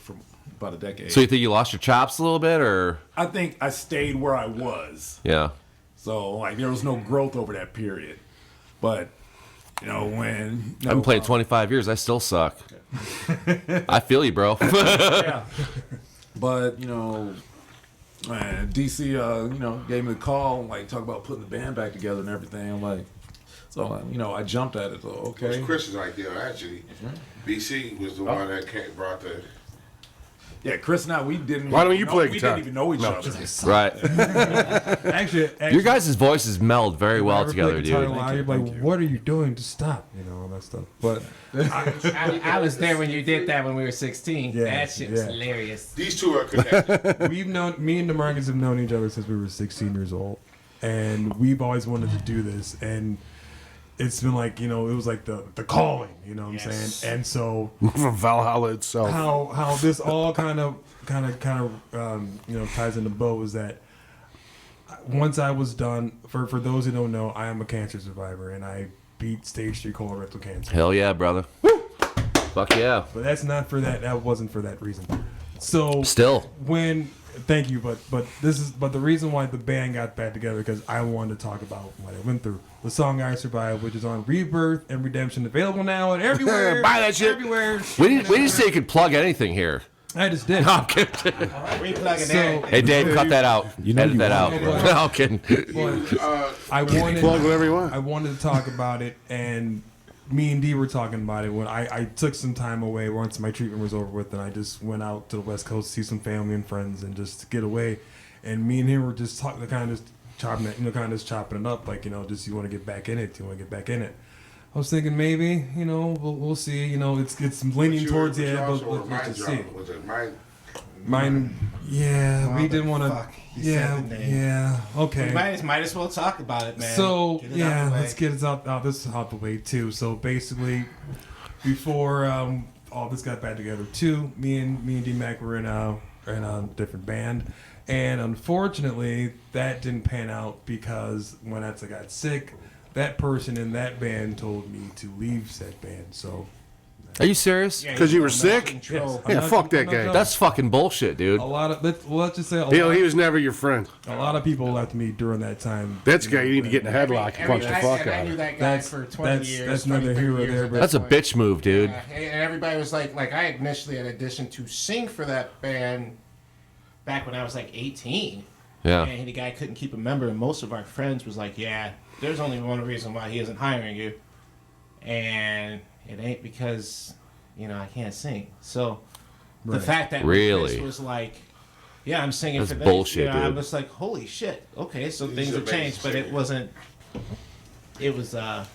So you think you lost your chops a little bit, or? I think I stayed where I was. Yeah. So there was no growth over that period. But when I've been playing 25 years, I still suck. I feel you, bro. Yeah. But DC, gave me the call, talk about putting the band back together and everything. I'm like, so I jumped at it. So okay. It was Chris's idea actually. BC was the one that brought the. Yeah, Chris and I, we didn't. Why don't you play we guitar? didn't even know each other. Right. Actually, your guys' voices meld very well together, dude. You're like, what are you doing to stop? All that stuff. But I was there when you did that when we were 16. Yeah, that shit was hilarious. These two are connected. Me and DeMarcus have known each other since we were 16 years old, and we've always wanted to do this. And it's been like it was like the calling, what I'm saying? And so from Valhalla itself, how this all kind of ties in the bow is that once I was done. For those who don't know, I am a cancer survivor, and I beat stage 3 colorectal cancer. Hell yeah, brother! Woo! Fuck yeah! But that's not for that. That wasn't for that reason. So still thank you, but the reason why the band got back together because I wanted to talk about what I went through. The song I Survived, which is on Rebirth and Redemption, available now and everywhere. Buy that shit. Everywhere. We didn't say you could plug anything here. I just did. No, I'm kidding. Hey, Dave, cut that out. Edit that out. No, I'm kidding. I wanted plug whatever you want. I wanted to talk about it, and me and Dee were talking about it when I took some time away once my treatment was over with, and I just went out to the West Coast to see some family and friends and just to get away. And me and him were just talking, kind of just chopping it, chopping it up, just you want to get back in it. I was thinking maybe, we'll see. It's leaning towards the end, but let's just see. Was it mine? Yeah, we didn't want to. Yeah. Okay. We might as well talk about it, man. So let's get it out the way too. So basically, before all this got back together too, me and D-Mac were in a different band, and unfortunately that didn't pan out because when I got sick, that person in that band told me to leave said band. So. Are you serious? Because you were sick? Yes. Yeah, fuck that guy. That's fucking bullshit, dude. A lot of let's just say he was never your friend. A lot of people left me during that time. That's the guy you need to get in the headlock and punch the fuck out. I knew that guy for 20 years. That's neither here nor there. That's a bitch move, dude. And everybody was like I initially had auditioned to sing for that band back when I was 18. Yeah. And the guy couldn't keep a member, and most of our friends was like, yeah, there's only one reason why he isn't hiring you, and it ain't because I can't sing. So the fact that Chris was like, yeah, I'm singing that's for this, bullshit, dude. I was like, holy shit. Okay, so things have changed, but it wasn't. It was yeah.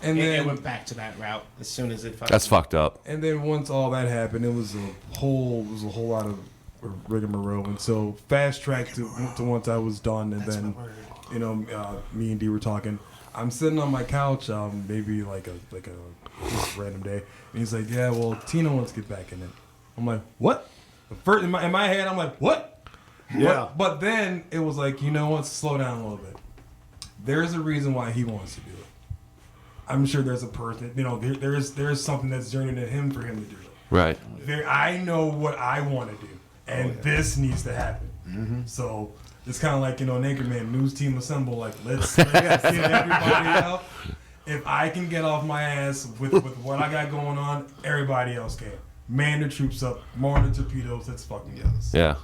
And it then went back to that route as soon as it. That's fucked up. And then once all that happened, it was a whole lot of rigmarole. And so fast track to once I was done, and then me and D were talking. I'm sitting on my couch, maybe like a just random day, and he's like, "Yeah, well, Tina wants to get back in it." I'm like, "What?" First, in my head, I'm like, "What?" Yeah. But then it was like, you know what? Slow down a little bit. There's a reason why he wants to do it. I'm sure there's a person, there's something that's journeying to him for him to do it. Right. I know what I want to do, and this needs to happen. Mm-hmm. So it's kind of like, Anchorman, news team assemble. Like, let's get everybody out. If I can get off my ass with what I got going on, everybody else can. Man the troops up, more the torpedoes. Let's fucking go. Yeah.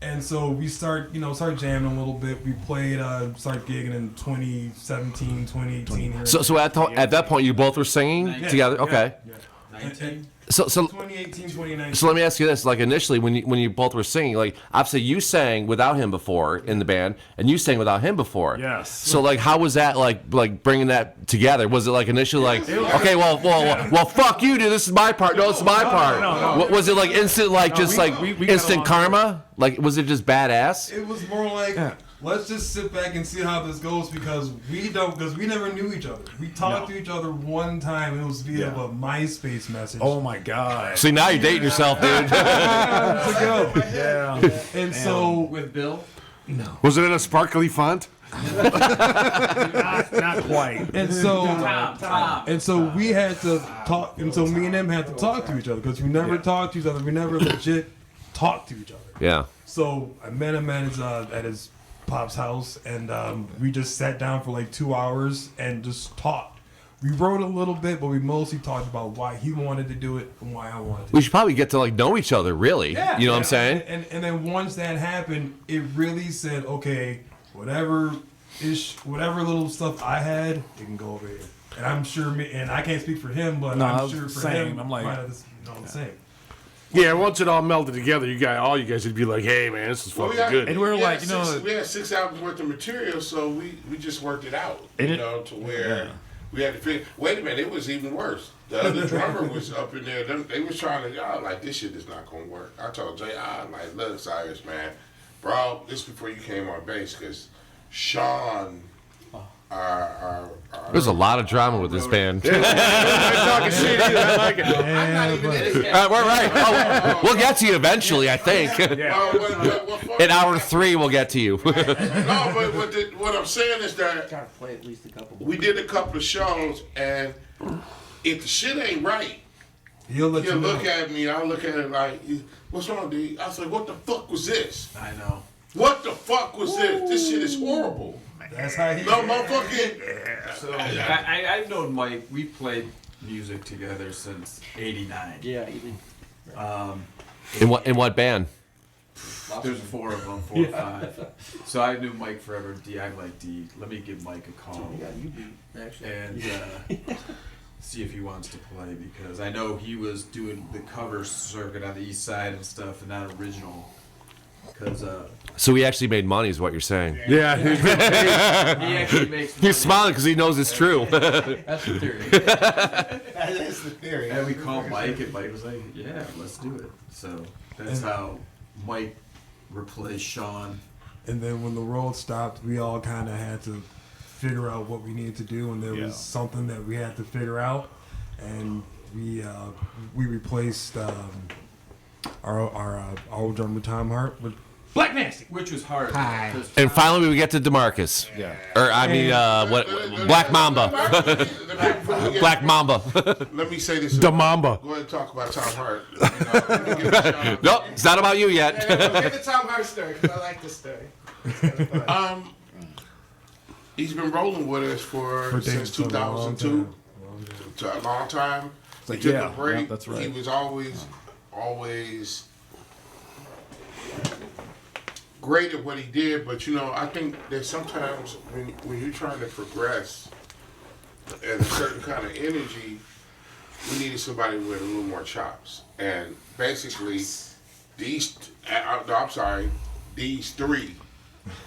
And so we start jamming a little bit. We played, started gigging in 2017, 2018. Here. So at that point, you both were singing together? Okay. Yeah. 19? So 2018, 2019. So let me ask you this: like initially, when you both were singing, like obviously you sang without him before in the band, and you sang without him before. Yes. So like, how was that like bringing that together? Was it like initially like, okay, well, fuck you, dude. This is my part. No, this is my part. No. Was it like instant, like just we instant karma? Like, was it just badass? It was more like, let's just sit back and see how this goes because we never knew each other. We talked to each other one time. It was via a MySpace message. Oh my God. See, now you're dating yourself, dude. Yeah. And so with Bill? No. Was it in a sparkly font? not quite. And so Tom. We had to talk. And so me and him had to talk to each other because we never talked to each other. We never legit talked to each other. Yeah. So I met him at his pop's house, and we just sat down for like 2 hours and just talked. We wrote a little bit, but we mostly talked about why he wanted to do it and why I wanted to. We should probably get to like know each other, really. Yeah, you know what I'm saying? And then once that happened, it really said, okay, whatever little stuff I had, it can go over here. And I'm sure, and I can't speak for him, but I'm sure for him, I'm like, the same. Yeah, once it all melded together, all you guys would be like, "Hey, man, this is fucking good." And we were like, we had 6 albums worth of material, so we just worked it out, to where we had to figure. Wait a minute, it was even worse. The other drummer was up in there. They was trying to, like, this shit is not gonna work. I told Jay, I'm like, look, Cyrus, man, bro, this before you came on bass, because Sean. There's a lot of drama with this band. I'm talking shit either. I like it. I'm not even in it. We're right. Oh, we'll get to you eventually, I think. In hour 3, we'll get to you. No, but what I'm saying is that Gotta play at least a couple. we did a couple of shows, and if the shit ain't right, He'll look at me. I'll look at it like, "What's wrong, D?" I was like, "What the fuck was this? I know. What the fuck was this? This shit is horrible." That's how he. No, motherfucking. So I've known Mike. We played music together since '89. Yeah, even. In what band? There's 4 of them, 4 or 5. So I knew Mike forever. I like D. Let me give Mike a call. Yeah, you beat actually. And see if he wants to play because I know he was doing the cover circuit on the east side and stuff, and not original. Because So he actually made money, is what you're saying? Yeah. he actually makes money. He's smiling because he knows it's true. That's the theory. That is the theory. And we called Mike, and Mike was like, "Yeah, let's do it." So that's how Mike replaced Sean. And then when the road stopped, we all kind of had to figure out what we needed to do, and there was something that we had to figure out, and we replaced our old drummer Tom Hart with Black Nasty, which was hard. And finally, we get to DeMarcus. Yeah. Or I mean, Black Mamba. Black Mamba. Let me say this. The Mamba. Go ahead and talk about Tom Hart. Nope, it's not about you yet. Get the Tom Hart story because I like this story. He's been rolling with us since 2002. A long time. He took a break. That's right. He was always great at what he did, but I think that sometimes when you're trying to progress at a certain kind of energy, we needed somebody with a little more chops. And basically, these 3,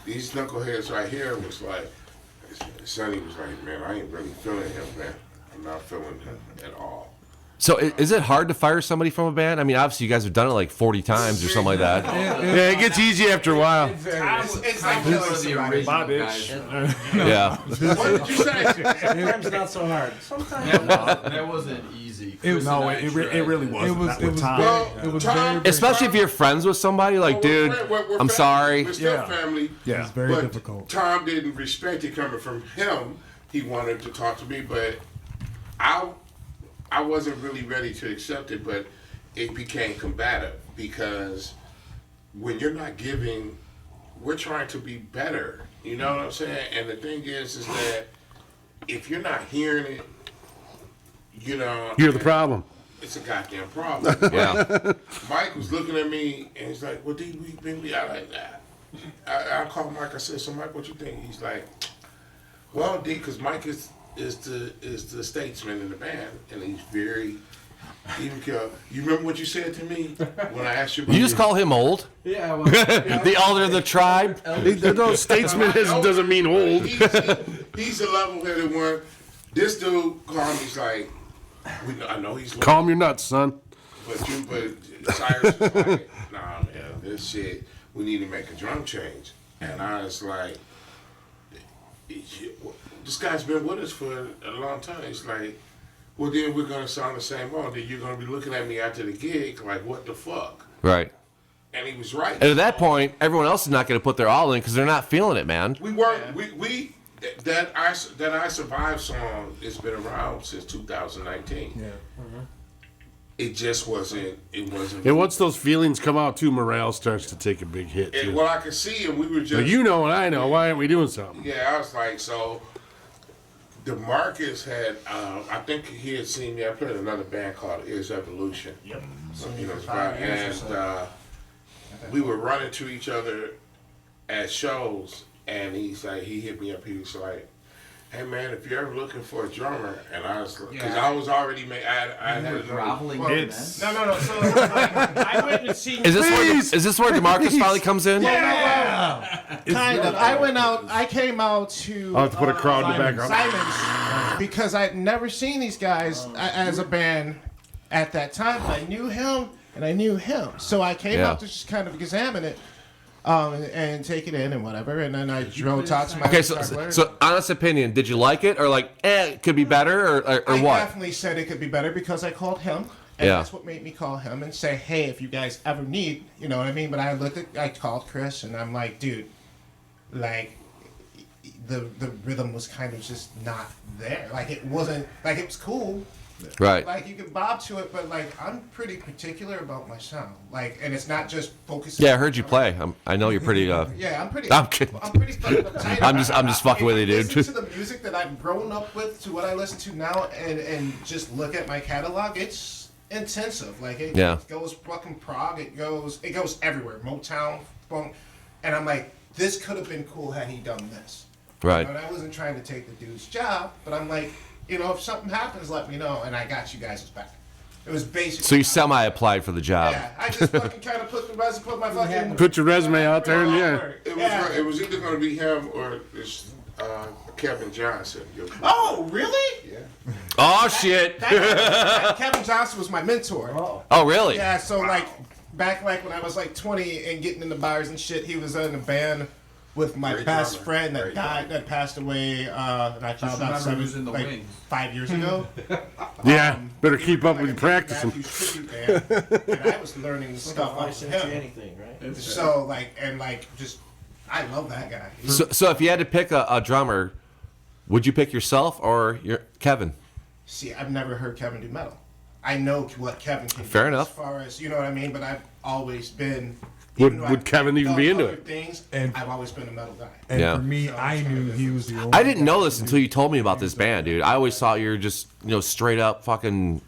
these knuckleheads right here was like, Sonny was like, man, I ain't really feeling him, man. I'm not feeling him at all. So is it hard to fire somebody from a band? I mean, obviously you guys have done it like 40 times or something like that. Yeah, it gets easy after a while. It's like one of the original guys. Yeah. What did you say? Sometimes not so hard. Sometimes That wasn't easy. It really wasn't. It was Tom, very, Especially if you're friends with somebody, like, dude, we're I'm family. sorry. We're still family. Yeah, it's very but difficult. Tom didn't respect it coming from him. He wanted to talk to me, but I wasn't really ready to accept it, but it became combative because when you're not giving, we're trying to be better. You know what I'm saying? And the thing is that if you're not hearing it, you know, You're the problem. it's a goddamn problem. Yeah. Mike was looking at me and he's like, "Well, D, we been me out like that." I called Mike. I said, "So, Mike, what you think?" He's like, "Well, D, because Mike is the statesman in the band, and he's very even kill." You remember what you said to me when I asked you? About You just call him old? Yeah, well, The elder of the tribe? No, statesman doesn't mean old. He's a level-headed one. This dude called me. He's like, I know he's Calm your nuts, son. but Cyrus was like, "Nah, man, this shit. We need to make a drum change." And I was like, "This guy's been with us for a long time." He's like, "Well, then we're gonna sound the same way. Then you're gonna be looking at me after the gig like, what the fuck?" Right. And he was right. And at that point, everyone else is not going to put their all in because they're not feeling it, man. We weren't. That I Survive song has been around since 2019. Yeah. It just wasn't. It wasn't. And once those feelings come out, too, morale starts to take a big hit, too. Well, I could see, and we were just. Like, you know and I know. Why aren't we doing something? Yeah, I was like, so. DeMarcus had, I think he had seen me. I played another band called Is Evolution. Yep. So, you know, it's about, and we were running to each other at shows, and he hit me up. He was like, "Hey man, if you're ever looking for a drummer," and I was, because I was already made, I had groveling. No. So I went and seen. Is this where DeMarcus finally comes in? Yeah. Kind of. I came out to. I'll have to put a crowd in the background. Simon's because I'd never seen these guys as a band at that time. But I knew him and I knew him, so I came out to just kind of examine it. And take it in and whatever, and then I drove talk to my so honest opinion, did you like it or like, it could be better or I what? definitely said it could be better because I called him, and that's what made me call him and say, "Hey, if you guys ever need," you know what I mean. But I called Chris, and I'm like, "Dude, like the rhythm was kind of just not there. Like it wasn't like it was cool." Right. Like you can bob to it, but like I'm pretty particular about my sound. Like, and it's not just focusing. Yeah, I heard you play. I know you're pretty. Yeah, I'm pretty. I'm kidding. I'm pretty fucking uptight. I'm just fucking with you, dude. Listen to the music that I've grown up with, to what I listen to now, and just look at my catalog. It's intensive. Like it goes fucking prog. It goes everywhere. Motown, funk, and I'm like, this could have been cool had he done this. Right. And I wasn't trying to take the dude's job, but I'm like, you know, if something happens, let me know, and I got you guys' back. It was basically. So you semi-applied for the job. Yeah, I just fucking kind of put your resume out there, and It was either going to be him or this Kevin Johnson. Oh, really? Yeah. Oh shit. Kevin Johnson was my mentor. Oh really? Yeah. So like back when I was like 20 and getting in the bars and shit, he was in a band with my best friend that died, that passed away. And I found out 5 years ago. Yeah, better keep up with your practicing. And I was learning stuff off of him. Anything, right? So just I love that guy. So if you had to pick a drummer, would you pick yourself or Kevin? See, I've never heard Kevin do metal. I know what Kevin can do. Fair enough. As far as, you know what I mean, but I've always been. Would Kevin even be into it? Things, and I've always been a metal guy. And for me, I knew he was the only. I didn't know this until you told me about this band, dude. I always thought you were just, straight up fucking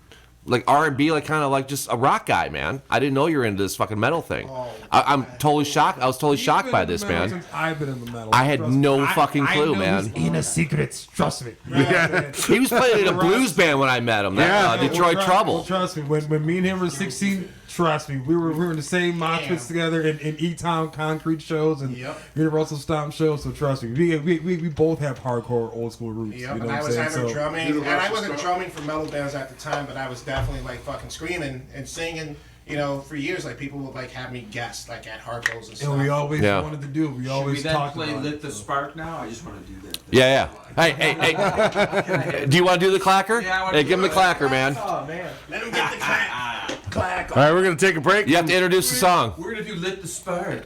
like R&B, like kind of like just a rock guy, man. I didn't know you were into this fucking metal thing. I'm totally shocked. I was totally shocked by this, man. Since I've been in the metal. I had no fucking clue, man. Inner secrets, trust me. Yeah. He was playing in a blues band when I met him. Detroit Trouble. Well, trust me, when me and him were 16, Trust me, we were in the same mosh pits together in E-Town Concrete shows and Universal Stomp shows. So trust me, we both have hardcore old school roots. Yep, You know and what I I'm was saying? having So, drumming, and I wasn't drumming for metal bands at the time, but I was definitely like fucking screaming and singing. You know, for years, like people would like have me guest like at hardcores and stuff. and we always wanted to do. We always Should we then talked play about Lit it, the so. Spark now? I just want to do that. Yeah. Hey. Do you want to do the clacker? Yeah, I wanna Hey, do give him the it. clacker, man. Oh man, let him get the clack. All right, we're going to take a break. You have to introduce the song. We're gonna do Lit the Spark.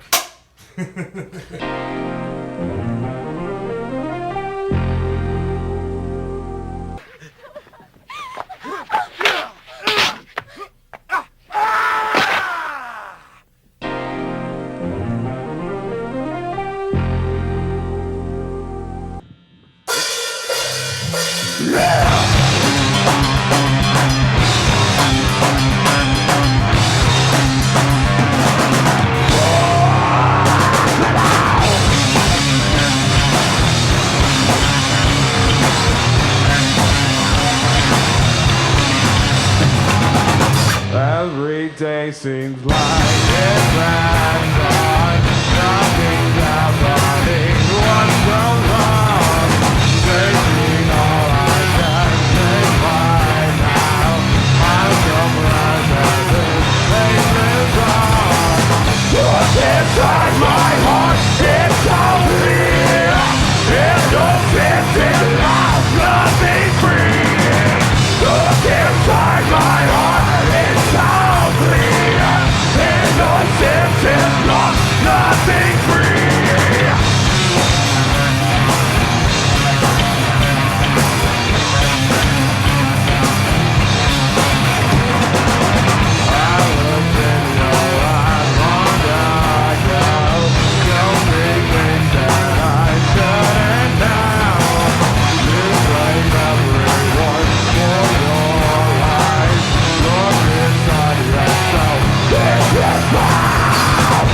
Every day seems like it drags on. Nothing's happening. What goes on? Taking all I can take right now. I'm surprised that this pain is on. What's inside my heart? It's so clear. There's no sense in life. Nothing free. Look inside my heart. It's so clear. There's no sense in love. Nothing free.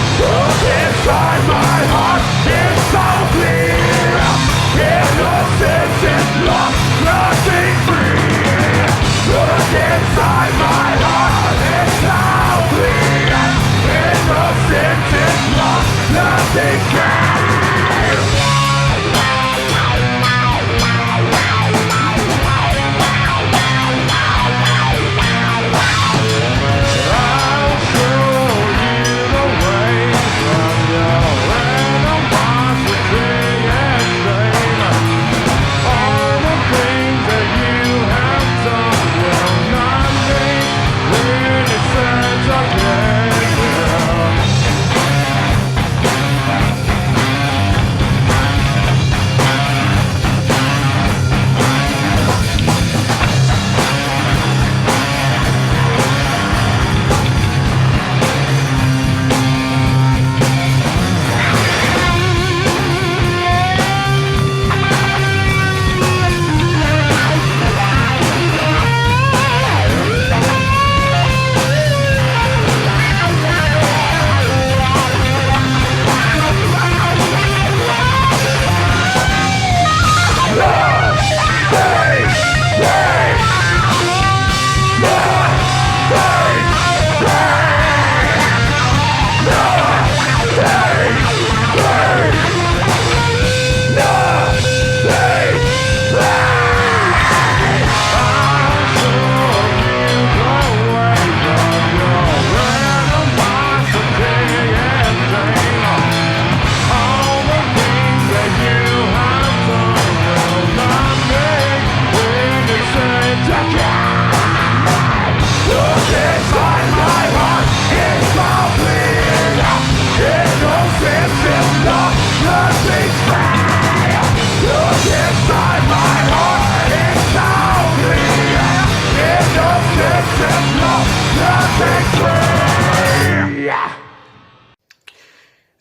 Inside my heart, it's so clear. Innocence is lost, nothing free. Look inside my heart, it's so clear. Innocence is lost, nothing free.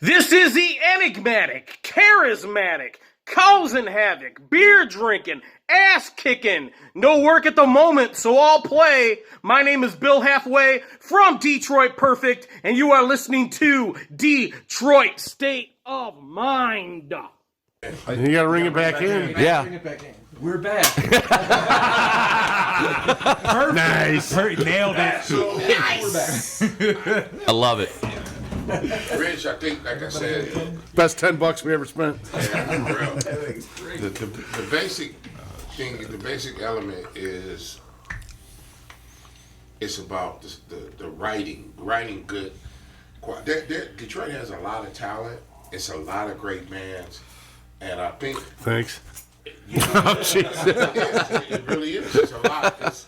This is the enigmatic, charismatic, causing havoc, beer drinking, ass kicking. No work at the moment, so I'll play. My name is Bill Halfway from Detroit Perfect, and you are listening to Detroit State of Mind. You gotta ring it back in. Yeah. We're back. Perfect. Nice. Nailed it. So, I love it. Rich, I think, like I said, Best $10 we ever spent. yeah, for real. The basic thing, the basic element is it's about the writing good. Detroit has a lot of talent. It's a lot of great bands, and I think. Thanks. You know, Oh, Jesus. It really is. It's a lot.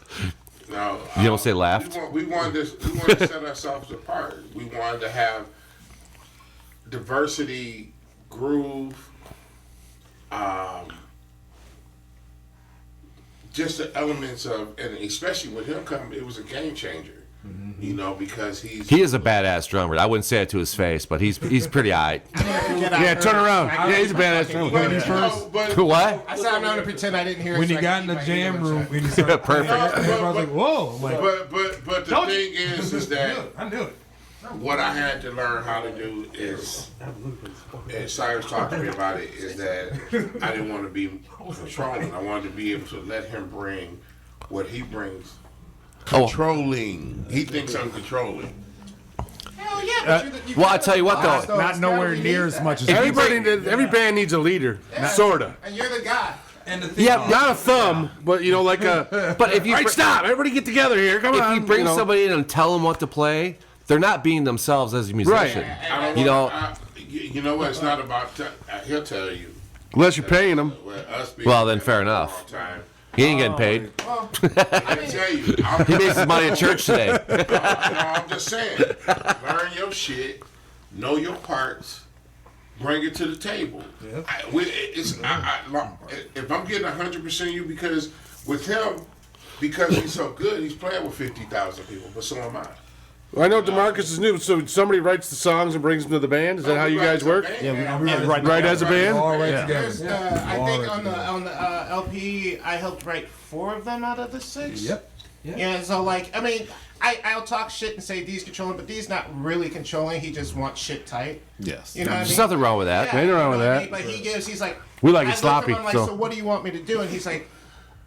Now, You don't say laughed? We wanted to set ourselves apart. We wanted to have diversity, groove, just the elements of, and especially with him coming, it was a game changer. You know, because He is a badass drummer. I wouldn't say it to his face, but he's pretty aight. Yeah, turn around. Yeah, he's a badass drummer. What? I said I'm not gonna pretend I didn't hear it. When so you I got can in the keep my jam ear room, shut. when you started Perfect. everybody's like, whoa. I'm like, but the thing is that I knew it. what I had to learn how to do is, and Cyrus talked to me about it, is that I didn't want to be controlling. I wanted to be able to let him bring what he brings. Controlling. He thinks I'm controlling. Hell yeah, Well, I tell you what, though. Not nowhere near as much as Every band needs a leader, sorta. and you're the guy. And the thing Yeah, not a thumb, but you know, like a. But if you All right, stop! Everybody get together here. Come on. If you bring know. somebody in and tell them what to play, they're not being themselves as a musician. I You know. You know what? It's not about. He'll tell you. Unless you're paying them. Well, then fair enough. He ain't getting paid. Well, I can tell you. He makes his money at church today. No, I'm just saying. Learn your shit. Know your parts. Bring it to the table. Yeah. If I'm getting 100% you, because with him, because he's so good, he's playing with 50,000 people, but so am I. Well, I know DeMarcus is new, so somebody writes the songs and brings them to the band. Is that how you guys work? Yeah, we Right as a band? all right There's, together. I think on the LP, I helped write 4 of them out of the 6. Yep. Yeah. So like, I mean, I'll talk shit and say D's controlling, but D's not really controlling. He just wants shit tight. Yes. You know what I mean? There's nothing wrong with that. Yeah, Ain't wrong with you know what I that. mean? But he's like, We like it I looked sloppy, at him, I'm like, so- so what do you want me to do? And he's like,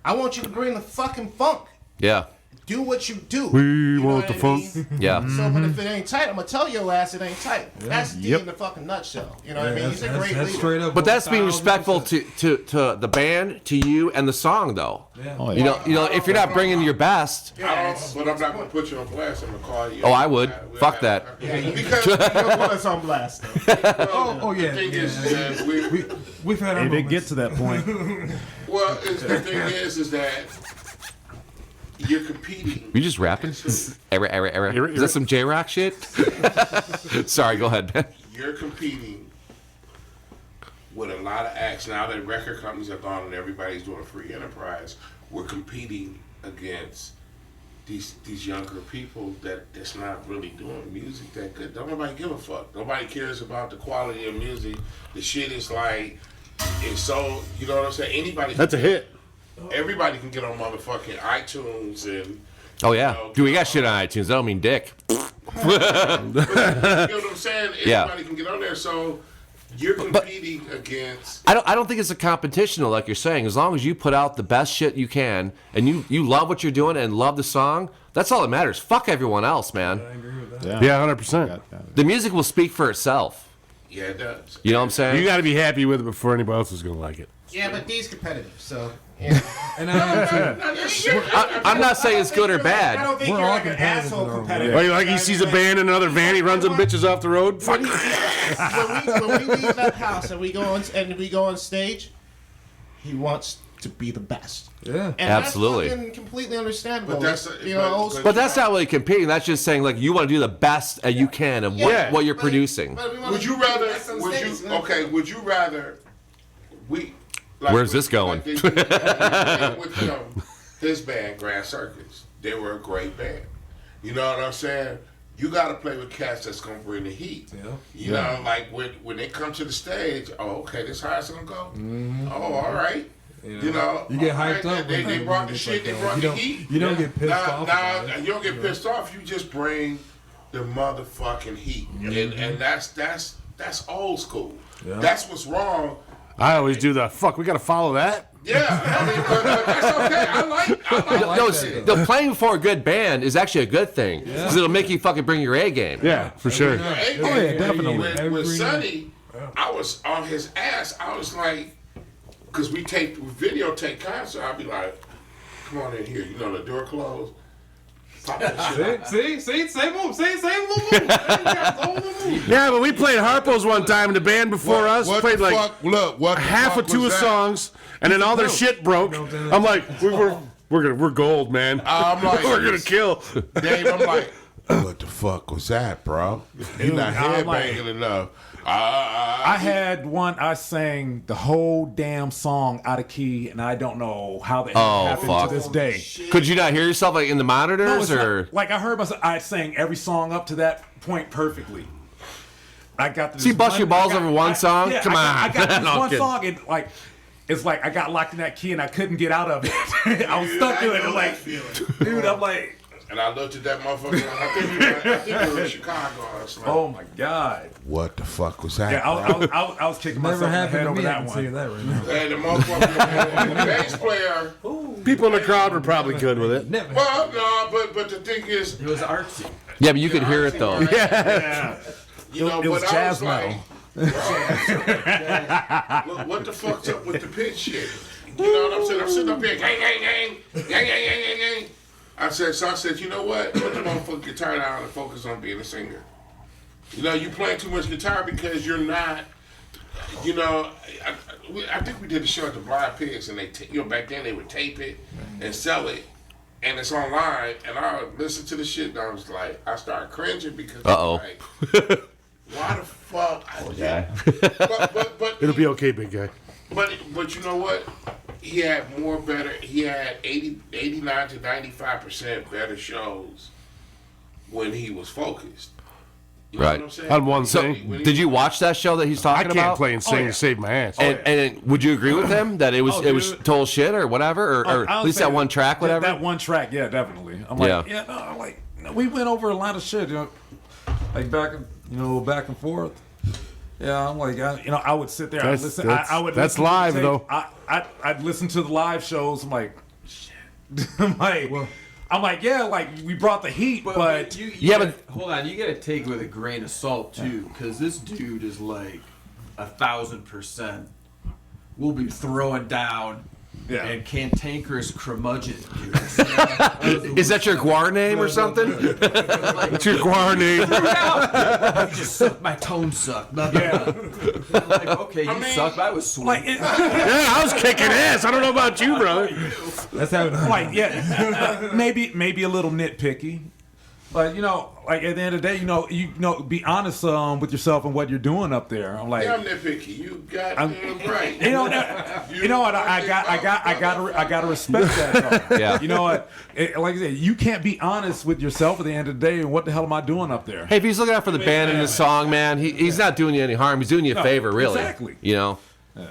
I want you to bring the fucking funk. Yeah. Do what you do. We You know want what the I mean? funk. Yeah. So, but if it ain't tight, I'm gonna tell your ass it ain't tight. That's D in the fucking nutshell. You know what I mean? He's a great That's leader. straight up. But that's being 1000%. respectful to the band, to you, and the song, though. Yeah. Oh, You know, if you're not bringing your best, But I'm not going to put you on blast. I'm going to call you. oh, I would. Fuck that. Because You don't put us on blast. Though. Oh yeah. the thing is yeah. that We've had our It didn't get moments. to that point. the thing is that you're competing. You just rapping? Error. Is that some J-Rock shit? Sorry, go ahead, man. You're competing with a lot of acts. Now that record companies are gone and everybody's doing a free enterprise, we're competing against these younger people that's not really doing music that good. Don't nobody give a fuck. Nobody cares about the quality of music. The shit is like, it's so, you know what I'm saying? Anybody. That's a hit. Everybody can get on motherfucking iTunes and. Oh, yeah. You know, Dude, we got shit on iTunes. I don't mean dick. you know what I'm saying? Yeah. Everybody can get on there. So you're competing against. I don't think it's a competition, though, like you're saying. As long as you put out the best shit you can, and you love what you're doing and love the song, that's all that matters. Fuck everyone else, man. I agree with that. Yeah, 100%. The music will speak for itself. Yeah, it does. You know what I'm saying? You got to be happy with it before anybody else is going to like it. Yeah, but D's competitive, so. Yeah. And I'm not saying it's good or I bad. don't think We're you're all like an competitive asshole in our way. competitive. Like, he sees a band in another van, he runs them bitches off the road. Fuck. When we leave that house and we go on stage, he wants to be the best. Yeah. And Absolutely. That's fucking completely understandable. But that's- you know, old school. But that's not really competing. That's just saying, like, you want to do the best you can of what you're producing. But we wanna Would you be the rather? best on Would stage, you? man. Okay. Would you rather? Like Where's this going? Like they did with his band, Grand Circus. They were a great band. You know what I'm saying? You got to play with cats that's gonna bring the heat. Yeah. You know, like when they come to the stage. Oh, okay, this how it's gonna go. Oh, all right. You know, You get all hyped up. They brought the It's shit. like, They brought you the don't- heat. You don't get pissed off. Now about it. you don't get pissed off. You just bring the motherfucking heat, and that's old school. Yeah. That's what's wrong. I always do the fuck. We got to follow that. Yeah, I mean, but that's okay. I like No, playing for a good band is actually a good thing because it'll make you fucking bring your A game. Yeah, for sure. definitely. With Sonny, I was on his ass. I was like, because we videotape concert. I'd be like, come on in here. You know, the door closed. Pop that shit out. See, same move. Same little move. Yeah, but we played Harpo's one time, and the band before us played like half a two of songs, and then all their shit broke. I'm like, we're gold, man. I'm like, we're gonna kill. Dave, I'm like, what the fuck was that, bro? You're not headbanging enough. I had one. I sang the whole damn song out of key, and I don't know how that happened to this day. Could you not hear yourself like in the monitors, No, or not, like I heard myself? I sang every song up to that point perfectly. I got this. See, bust your balls over one song. Come on, I got this No, I'm one kidding. song, and like. It's like I got locked in that key and I couldn't get out of it. I was stuck to it. And like, dude, I'm like. And I looked at that motherfucker. I think we were in Chicago. I was like, oh my god. What the fuck was that? Yeah, I was kicking myself in the head over that one. And the motherfucker, the bass player. People in the crowd were probably good with it. Well, no, but the thing is, it was artsy. Yeah, but you could hear it though. Right? Yeah. You know, it was but jazz I was metal. Look, what the fuck's up with the pitch shit? You know what I'm saying? I'm sitting up here, gang, gang, gang, gang, gang, gang, gang, gang. I said, you know what? Put the motherfucking guitar down and focus on being a singer. You know, you playing too much guitar because you're not. You know, I think we did a show at the Blind Pigs, and back then they would tape it and sell it, and it's online. And I would listen to the shit, and I was like, I started cringing because like, why the fuck? But It'll be okay, big guy. But you know what? He had he had 89 to 95% better shows when he was focused. You know what I'm saying? On one So, thing. did you watch that show that he's talking I about? can't play and sing to save my ass. And would you agree with him that it was total shit or whatever, or at least that one track, whatever? That one track, yeah, definitely. I'm like, I'm like, we went over a lot of shit, you know, like back and forth. Yeah, I'm like, I would sit there. That's- I'd listen. that's- I would. that's listen to the live, tape. though. I'd listen to the live shows. I'm like, shit. I'm like, yeah, like we brought the heat, but hold on, you gotta take it with a grain of salt too, because this dude is like 1,000%. We'll be throwing down. Yeah. And cantankerous curmudgeon. Is that your guar name or something? It's your guar name. You just suck. My tone sucked. Yeah. Like, okay, you suck. I was sweet. like, Yeah, I was kicking ass. I don't know about you, brother. That's how. like, yeah, maybe a little nitpicky. But like at the end of the day, you be honest with yourself and what you're doing up there. I'm like, I'm nitpicky. You goddamn right. You know what? I gotta respect that. Though. Yeah. You know what? Like I said, you can't be honest with yourself at the end of the day. And what the hell am I doing up there? Hey, if he's looking out for the band and the song, man, he's not doing you any harm. He's doing you a favor, really. Exactly. You know.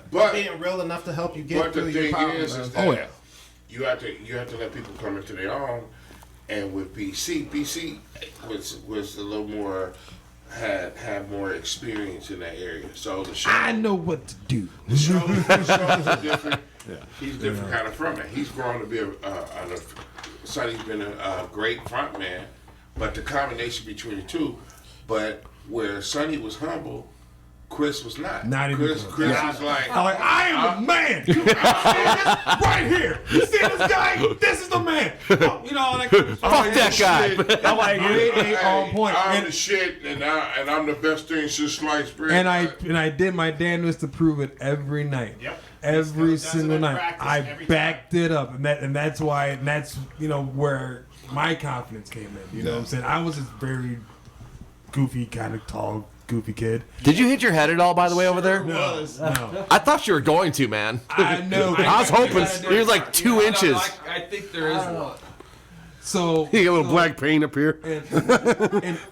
But being real enough to help you get But through the your thing problems. is that Oh yeah. you have to let people come into their own. And with BC was a little more had more experience in that area. So the show, I know what to do. The shows are different. Yeah. He's different kind of from it. He's grown to be Sonny's been a great front man, but the combination between the two, but where Sonny was humble, Chris was not. Not even Chris is like, I am the man. Right here. You see this guy? This is the man. Like, Fuck that guy. I'm like, it ain't on point. I'm the shit, and I'm the best thing since sliced bread. And I did my damnedest to prove it every night. Yep. Every single night. I backed it up, and that's why where my confidence came in. You know what I'm saying? I was this very goofy, kind of tall, goofy kid. Did you hit your head at all, by the way, over there? No. I thought you were going to, man. I know. I was hoping. You're like 2 inches. I think there is one. So You got a little black paint up here.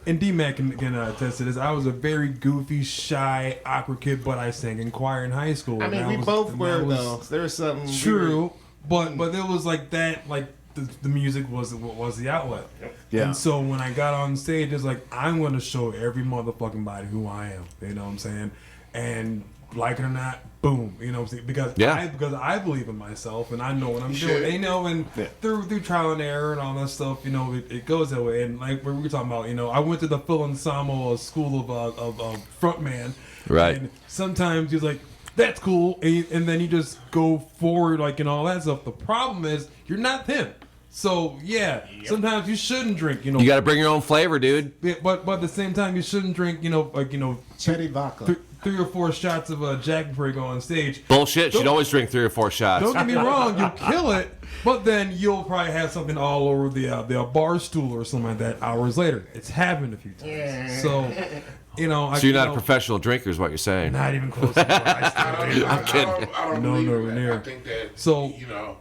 and D-Mac can attest to this. I was a very goofy, shy, awkward kid, but I sang in choir in high school. I mean, we both were though. There was something true, but there was like that, like the music was the outlet. Yeah. And so when I got on stage, it's like I'm going to show every motherfucking body who I am. You know what I'm saying? And like it or not, boom. You know what I'm saying? Because I believe in myself and I know what I'm doing. And, you know, and through trial and error and all that stuff, you know, it goes that way. And like we were talking about, you know, I went to the Phil Anselmo School of Frontman. Right. And sometimes you're like, that's cool, and then you just go forward like and all that stuff. The problem is you're not him. So sometimes you shouldn't drink. You know, You got to bring your own flavor, dude. But at the same time, you shouldn't drink. You know, like cherry vodka, 3 or 4 shots of Jack before you go on stage. Bullshit. You'd always drink 3 or 4 shots. Don't get me wrong, you'll kill it, but then you'll probably have something all over the bar stool or something like that hours later. It's happened a few times. Yeah. So. You know, so you're not a professional drinker, is what you're saying? Not even close. I'm kidding. I don't No, believe nowhere that. near. I think that, So- you know,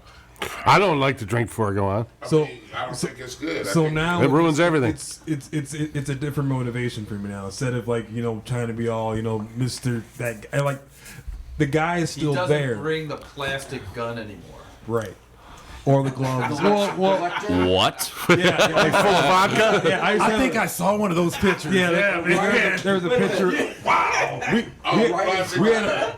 I don't like to drink before I go on. I don't think it's good. I So think now It ruins everything. It's a different motivation for me now. Instead of like trying to be all Mr. That guy, like the guy is still he doesn't there, bring the plastic gun anymore. right? Or the gloves. What? Yeah, Like full of vodka? Yeah, I think I saw one of those pictures. Yeah, there's a picture. Wow.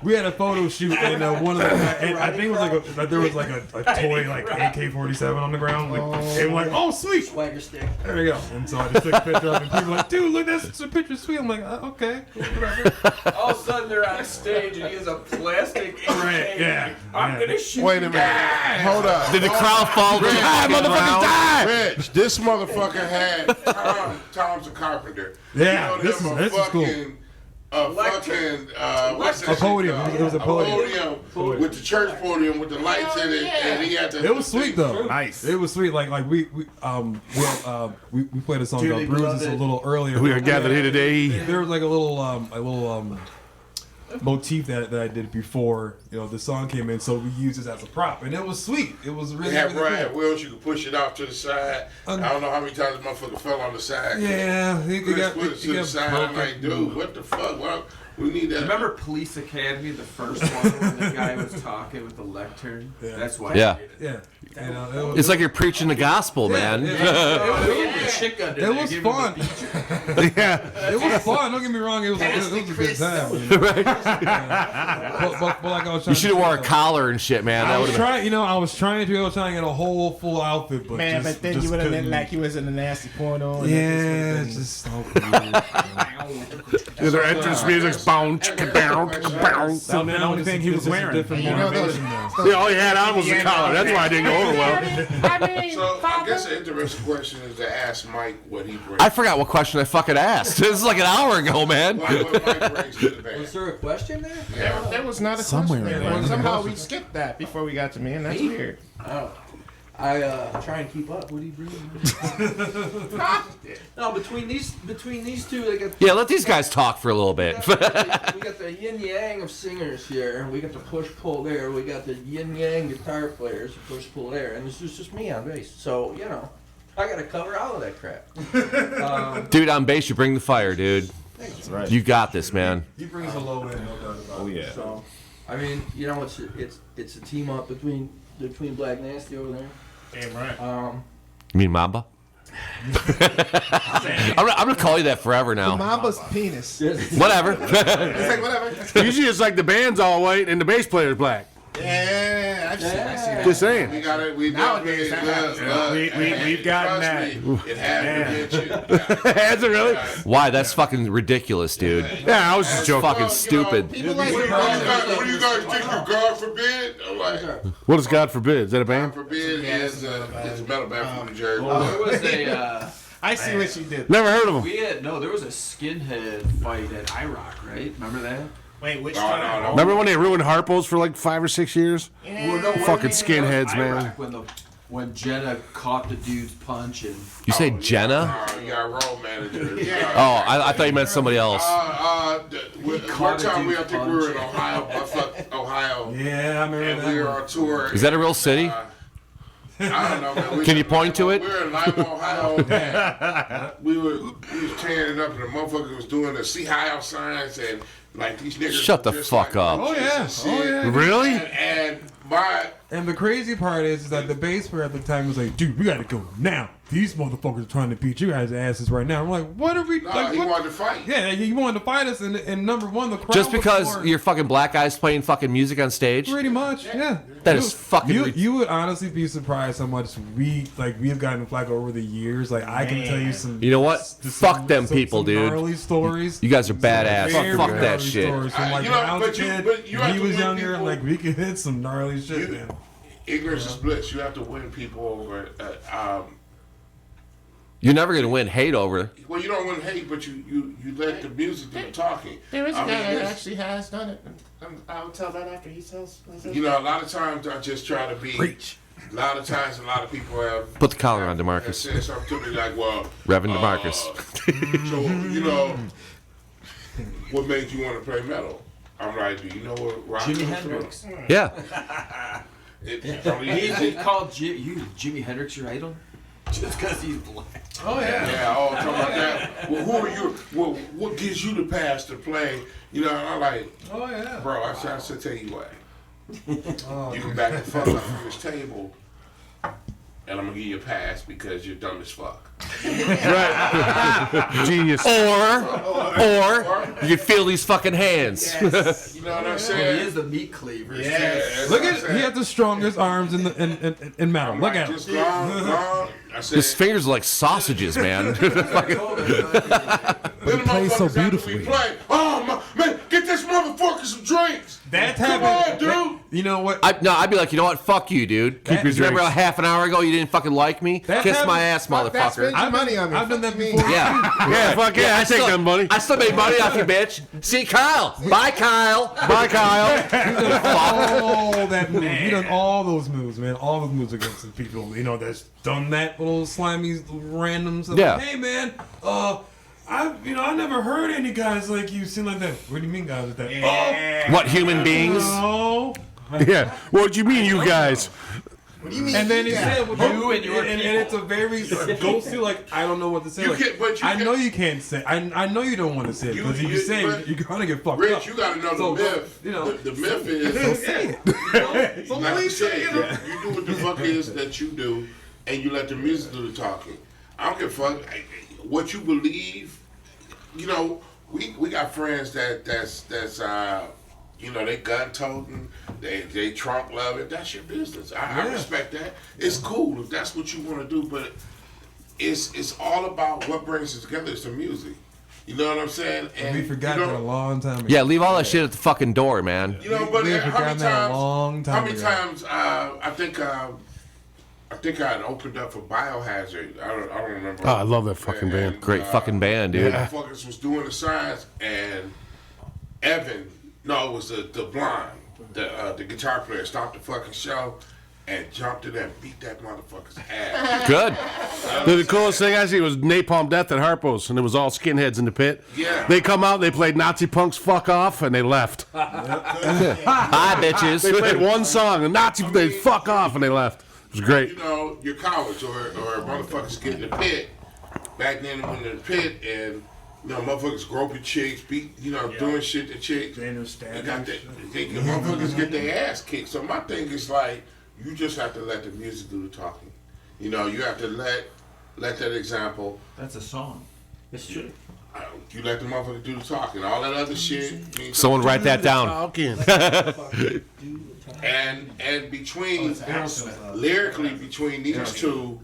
We had a photo shoot and one of the and I think it was there was like a toy like AK-47 on the ground and we're like, oh sweet, swagger stick. there we go. And so I just took a picture of it and people were like, dude, look, that's a picture sweet. I'm like, okay, whatever. All of a sudden they're on stage and he has a plastic AK. Right, yeah. I'm gonna shoot. Wait a minute. Hold up. Did the crowd fall Rich, down? Motherfuckers die! Rich, this motherfucker had Tom's a carpenter. Yeah, You know, this them is cool. What's that A podium. shit It was a called? Podium with the church podium with the lights in it, and he had to. It was sweet though. Nice. It was sweet. Like we played a song Julie called Bruises a little earlier. We are gathered here today. There was like a little motif that I did before the song came in, so we used it as a prop, and it was sweet. It was really, They had really Brian cool. wheels, you could push it off to the side. I don't know how many times the motherfucker fell on the side. Yeah, he Chris got put it to the side. I'm like, dude, what the fuck? Well, we need that. Remember Police Academy, the first one, when the guy was talking with the lectern? Yeah. That's why Yeah. I hated it. Yeah, it was, It's like you're preaching the gospel, man. It was fun. Yeah. It was fun. Don't get me wrong. It was a good time. Right. But like I was trying You should have to wore say, a collar and shit, man. I That was would have trying, I was trying to get a whole full outfit, but Man, just, but then just you would have been couldn't. like you was in a nasty porno. And Yeah, it's just so Their entrance music's bound, chicka bound, chicka bound. So the only thing he was wearing. Different You know motivation now. Yeah, all he had on was the collar. That's why I didn't go over well. So I guess the interesting question is to ask Mike what he brings. I forgot what question I fucking asked. This is like an hour ago, man. What Mike brings to the band. Was there a question there? Yeah. There was not a Somewhere question. in there. Somehow we skipped that before we got to me, and that's weird. Oh. I try and keep up. What do you bring? No, between these two, they got Yeah, let these guys talk for a little bit. we got the yin yang of singers here. We got the push pull there. We got the yin yang guitar players, push pull there, and this is just me on bass. So I got to cover all of that crap. Dude, on bass, you bring the fire, dude. That's right. You got this, man. He brings a low end, no doubt about it. Oh yeah. So, I mean, it's a team up between Black Nasty over there. Damn right. You mean Mamba? I'm gonna call you that forever The now. Mamba's penis. Whatever. It's like whatever. Usually it's like the band's all white and the bass player's black. Yeah, I've seen that. Just saying. We got it. We Nowadays, we've gotten that. It has to get you. Has it really? Why? That's fucking ridiculous, dude. Yeah, I was just joking. Fucking stupid. People like What do you guys think? God forbid? I'm like, What is God forbid? Is that a God band? forbid is a metal band from New Jersey. There was a. I see what you did. Never heard of them. There was a skinhead fight at IROC, right? Remember that? Wait, which No, time? no, no. Remember when they ruined Harpo's for like 5 or 6 years? Well, no, Fucking skinheads, man. When Jenna caught the dude's punch and You say Jenna? You got road manager. Oh, I thought you meant somebody else. One time I think we were in Ohio. Yeah, I remember And that. we were on tour. Is that a real city? I don't know, man. Can you point to it? We were in Lima, Ohio, man. We was tearing it up, and the motherfucker was doing the "See High" signs, and like these niggas. Shut the just fuck like, up. Oh yeah. shit. Oh yeah. Really? And And the crazy part is that the bass player at the time was like, dude, we gotta go now. These motherfuckers are trying to beat you guys' asses right now. I'm like, what are we? No, like, he what? wanted to fight. Yeah, he wanted to fight us, and number one, the crowd. Just because was more, you're fucking black guys playing fucking music on stage? pretty much, yeah. That is fucking. You would honestly be surprised how much we have gotten flack over the years. Like I can tell you some. You know what? Fuck them people, dude. Gnarly stories. You guys are badass. Very Fuck that gnarly shit. stories from like You when know, I was a but you- kid, but you when have he to was win younger, people. like we could hit some gnarly shit, man. Ignorance is bliss. You have to win people over. You're never gonna win hate over. Well, you don't win hate, but you let the music do the talking. There is a I mean, guy that it's- actually has done it. And I'll tell that after he tells. You know, a lot of times I just try to be. Preach. A lot of times, a lot of people have. Put the collar on, have DeMarcus. said something to me like, well. Reverend DeMarcus. So, you know, what made you want to play metal? I'm like, do you know what rock Jimi is? Hendrix. Yeah. It's only He easy. called Jimi Hendrix your idol? Just because he's black. Oh yeah. Yeah. Oh, talking about that. Well, who are you? Well, what gives you the pass to play? You know, I'm like, Oh yeah. bro. I should tell you what. You can back the fuck up from this table, and I'm gonna give you a pass because you're dumb as fuck. Right. Genius. Or you can feel these fucking hands. Yes. You know what I'm Well, saying? he is the meat cleaver. Yes. Look at he has the strongest arms in metal. I'm Look like, at just him. long. I said, His fingers are like sausages, man. Then the plays so motherfuckers after beautifully. we play. Oh man, get this motherfucker some drinks. That's Come happened. on, dude. You know what? I'd be like, you know what? Fuck you, dude. Keep your Remember drinks. a half an hour ago you didn't fucking like me? That's Kiss my happened. ass, Fuck that, motherfucker. spend your money on me. I've done Fuck that me. before. Yeah. Yeah, fuck yeah, I take that money. I still made money off you, bitch. See, Kyle. Bye, Kyle. Bye, Kyle. All that move. He done all those moves, man. All those moves against the people, you know, that's done that little slimy random stuff. Yeah. Hey man, I never heard any guys like you sing like that. What do you mean guys like that? What, human beings? Oh. Yeah. What do you mean, you guys? What do you mean? And then he said, You and your and it's a very goes to like I don't know what to say. You Like, can't- but you I can't- know you can't say. I know you don't want to say it because if you say but- it, you're gonna get fucked Rich, up. you gotta know So, the myth. you know, the myth is. so say it. So Like you please say said, it. you do what the fuck is that you do, and you let the music do the talking. I don't give a fuck what you believe. You know, we got friends that's you know, they gun toting, they trunk loving. That's your business. I respect that. It's cool if that's what you want to do, but it's all about what brings us together. It's the music. You know what I'm saying? And We forgot you know, that a long time ago. Yeah, leave all that shit at the fucking door, man. You know, but We had how forgotten many that a times? long time How many ago. times? I think I had opened up for Biohazard. I don't remember. Oh, I love that fucking band. Great fucking band, dude. Motherfuckers was doing the signs, and Evan, no, it was the blonde, the guitar player, stopped the fucking show and jumped in there and beat that motherfucker's ass. Good. The coolest thing I see was Napalm Death at Harpo's, and it was all skinheads in the pit. Yeah. They come out, they played Nazi Punks Fuck Off, and they left. Hi, bitches. They played one song, and they fuck off, and they left. It was great. You know, your college or motherfuckers get in the pit. Back then, when in the pit and you know, motherfuckers groping chicks, doing shit to chicks. They motherfuckers get their ass kicked. So my thing is like, you just have to let the music do the talking. You know, you have to let that example. That's a song. It's true. You let the motherfucker do the talking. All that other shit. means- Someone write that down. And between lyrically between these two,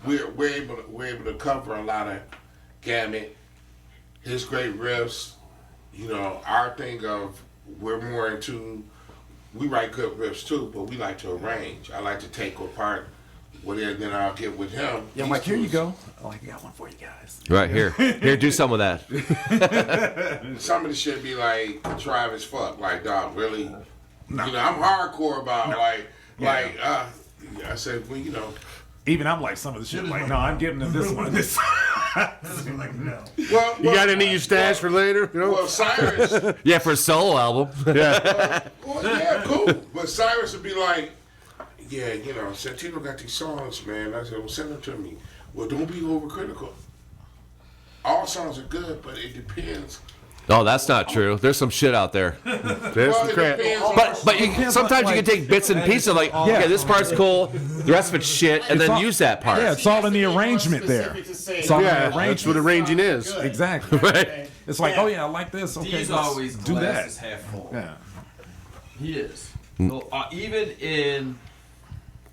we're able to cover a lot of gamut. His great riffs, you know, our thing of we're more into. We write good riffs too, but we like to arrange. I like to take apart what it, then I'll get with him. Yeah, Mike, here you go. Oh, I got one for you guys. Right here. Here, do some of that. Some of the shit be like drive as fuck. Like, dog, really? You know, I'm hardcore about I said, well, you know. Even I'm like some of the shit. Like, no, I'm getting to this one. This like, no. Well, You got any you stash for later? You know? Well, Cyrus. Yeah, for a solo album. Yeah. Well, yeah, cool. But Cyrus would be like, yeah, you know, Santino got these songs, man. I said, well, send them to me. Well, don't be overcritical. All songs are good, but it depends No, that's not true. There's some shit out there. There's some crap. But sometimes you can take bits and pieces like, okay, this part's cool, the rest of it's shit, and then use that part. Yeah, it's all in the arrangement there. It's all in the That's arrangement. what arranging is. Exactly. Right. It's like, oh yeah, I like this. Okay, He's let's always do glasses that. half full. Yeah. He is. Even in,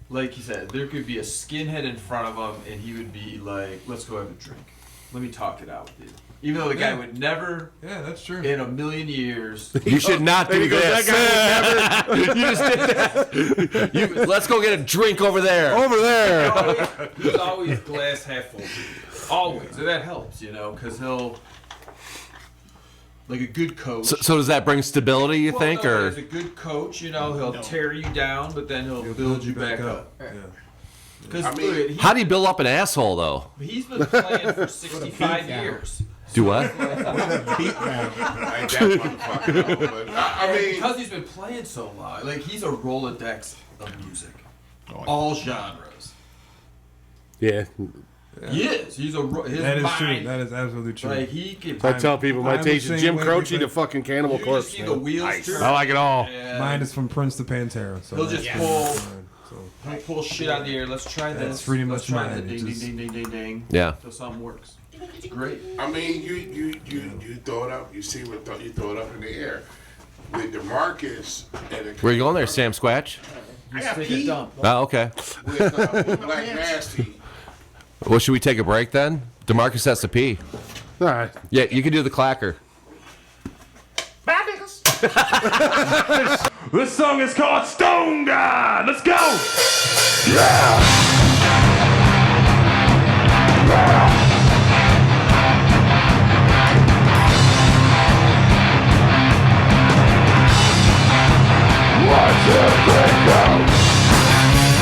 like you said, there could be a skinhead in front of him, and he would be like, "Let's go have a drink. Let me talk it out with you." Even though the guy would never, that's true. in a million years, You should not do this. That guy would never. You just did that. Let's go get a drink over there. Over there. he's always glass half full. Always, and that helps, because he'll, like a good coach. So does that bring stability, you think, no, or? as a good coach, he'll tear you down, but then he'll build you back up. Because How do you build up an asshole, though? he's been playing for 65 years. Do what? Like that motherfucker, but I mean, because he's been playing so long, like he's a Rolodex of music, all genres. Yeah. He is. He's his That is mind, true. That is absolutely true. Like he can. I tell people my I'm taste the is same Jim way Croce with to fucking Cannibal You Corpse. just see the wheels turn. I like it all. And Mine is from Prince to Pantera. So he'll that's just fine. he'll pull shit out of the air. Let's try this. That's pretty Let's much try mine. that. Ding, It ding, just- ding, ding, ding, ding. Yeah. Till something works. It's great. I mean, you throw it up. You see what you throw it up in the air with DeMarcus and Where you going there, Sam Squatch? I got Pete Oh, okay. with Black Nasty. Well, should we take a break then? DeMarcus has to pee. All right. Yeah, you can do the clacker. This song is called Stone God. Let's go. Yeah. Watch it break out.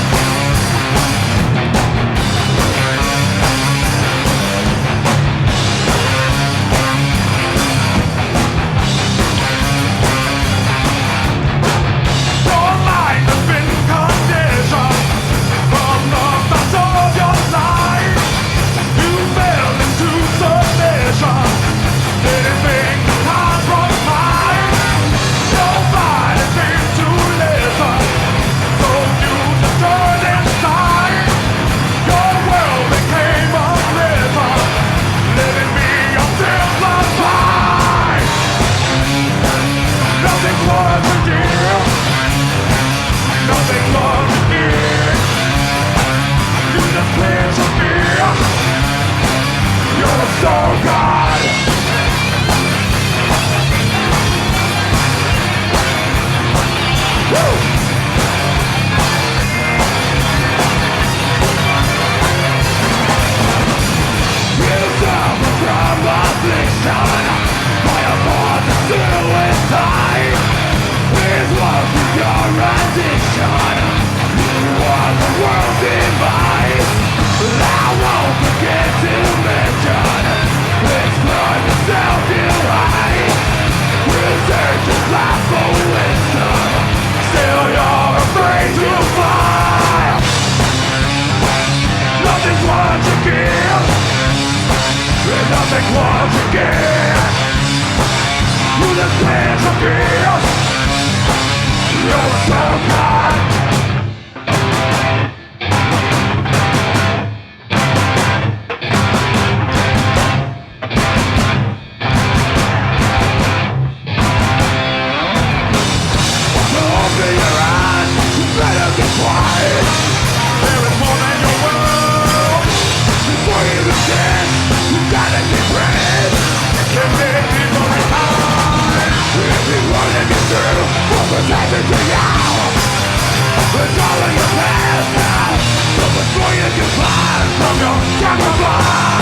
Your mind has been conditioned from the thoughts of your life. You fell into submission. Anything to compromise. Nobody seems to listen, so you just turn inside. Your world became a prison. Letting me simplified. Nothing more to give. Nothing more to give. You just please forgive. You're a soul god. Woo! You suffer from affliction by a force of suicide. This was your addiction. You are the world's device. I won't forget to mention it's crime to self-deride. Research is life for wisdom. Still you're afraid to fly. Nothing's what you give. There's nothing what you get. You just can't forgive. You're so kind. Open your eyes, you better be quiet. There is more than your world. Before you exist, you gotta get ready. Can make people retire. If you wanna get through, we'll protect it to you. It's all in your past now. So before you can fly from your sacrifice.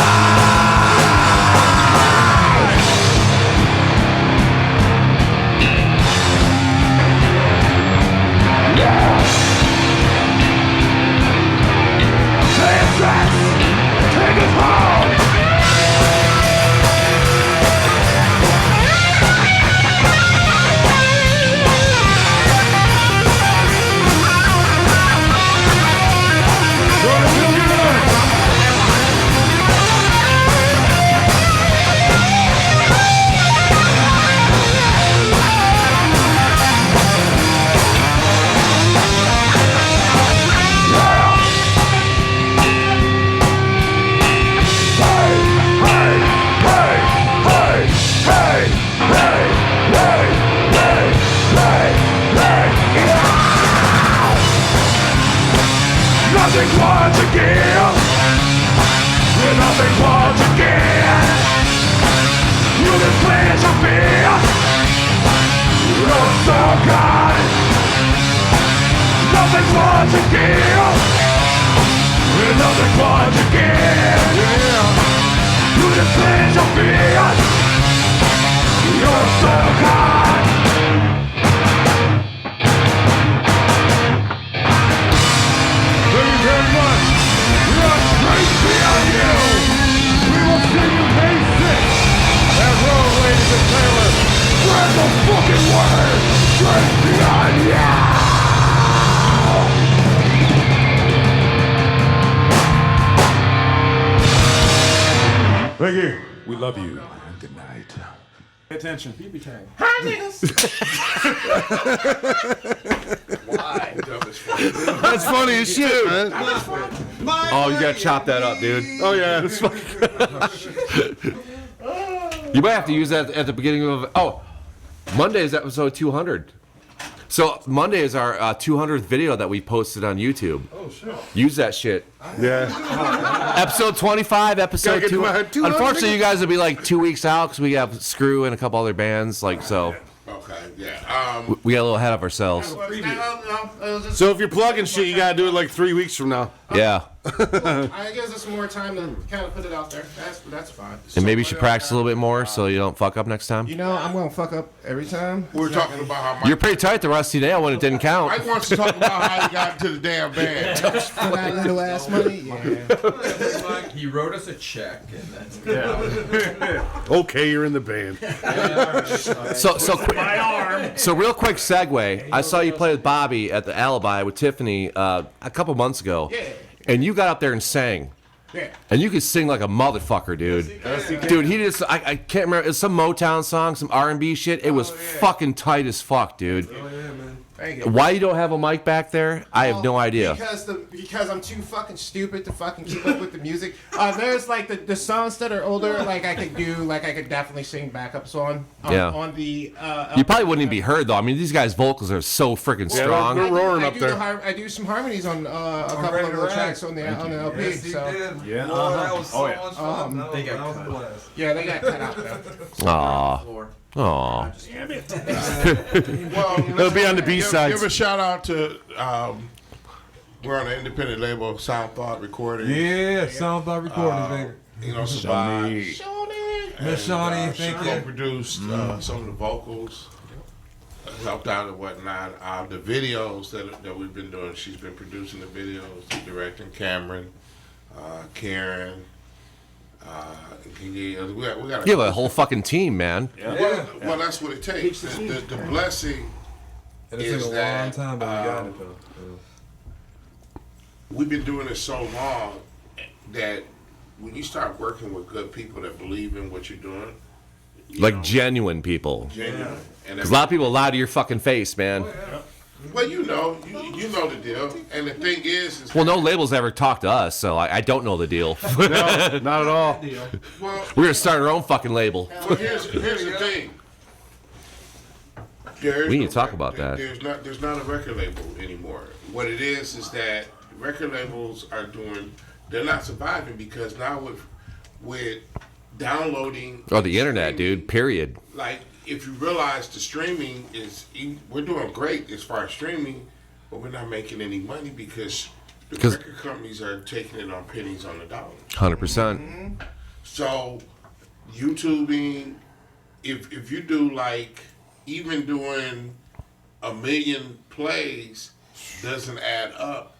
Yeah. Take us home. much to give, with nothing more to give. To the things of fear, you're so kind. Thank you very much. We are straight beyond you. We will see you May 6th. That road, ladies and sailors. Spread the fucking word. Straight beyond you. Thank you. We love you. Good night. Pay attention. BB tag. Hi, niggas. Why? That's funny as shit, man. Oh, you gotta chop that up, dude. Oh yeah. You might have to use that at the beginning of. Oh, Monday is episode 200. So Monday is our 200th video that we posted on YouTube. Oh shit. Use that shit. Yeah. Episode 25, episode Gotta get 200. 200. Unfortunately, you guys will be like 2 weeks out because we have Screw and a couple other bands. Like so. Okay. Yeah. We got a little ahead of ourselves. So if you're plugging shit, you gotta do it like 3 weeks from now. Yeah. I gives us more time to kind of put it out there. That's fine. And maybe you should practice a little bit more so you don't fuck up next time. You know, I'm gonna fuck up every time. We're talking about how Mike. You're pretty tight the rusty nail when it didn't count. Mike wants to talk about how he got into the damn band. For that little ass money, yeah. He wrote us a check, and that's good. Okay, you're in the band. So real quick segue. I saw you play with Bobby at the Alibi with Tiffany a couple months ago. Yeah. And you got up there and sang. Yeah. And you could sing like a motherfucker, dude. Dude, he just, I can't remember, it's some Motown song, some R&B shit. It was fucking tight as fuck, dude. Thank you. Why you don't have a mic back there? I have no idea. Because I'm too fucking stupid to fucking keep up with the music. There's like the songs that are older, like I could definitely sing backups on. On the. You probably wouldn't even be heard though. I mean, these guys' vocals are so freaking strong. They're roaring up there. I do some harmonies on a couple of the tracks on the LP. Yes, he did. Yeah. That was so much fun. They got cut. Yeah, they got cut out though. Aw. Aw. Damn it. Well, It'll be on the B-sides. Give a shout out to. We're on an independent label, Sound Thought Recording. Yeah, Sound Thought Recording, baby. You know, Survive. Miss Shawnee, thank she you. co-produced some of the vocals, helped out and whatnot. The videos that we've been doing, she's been producing the videos, directing Cameron, Karen. We got You have a whole fucking team, man. Yeah. Well, that's what it takes. The blessing is a that long time, but we got it though. We've been doing it so long that when you start working with good people that believe in what you're doing, Like genuine people. Genuine. Because a lot of people lie to your fucking face, man. Well, you know the deal. And the thing is Well, no labels ever talk to us, so I don't know the deal. No, not at all. Well, We're gonna start our own fucking label. Well, here's the thing. We need to talk about that. There's not a record label anymore. What it is that record labels they're not surviving because now with downloading Oh, the internet, dude. Period. like if you realize the streaming we're doing great as far as streaming, but we're not making any money because the record companies are taking it on pennies on the dollar. 100%. So YouTubing, if you do like even doing 1 million plays doesn't add up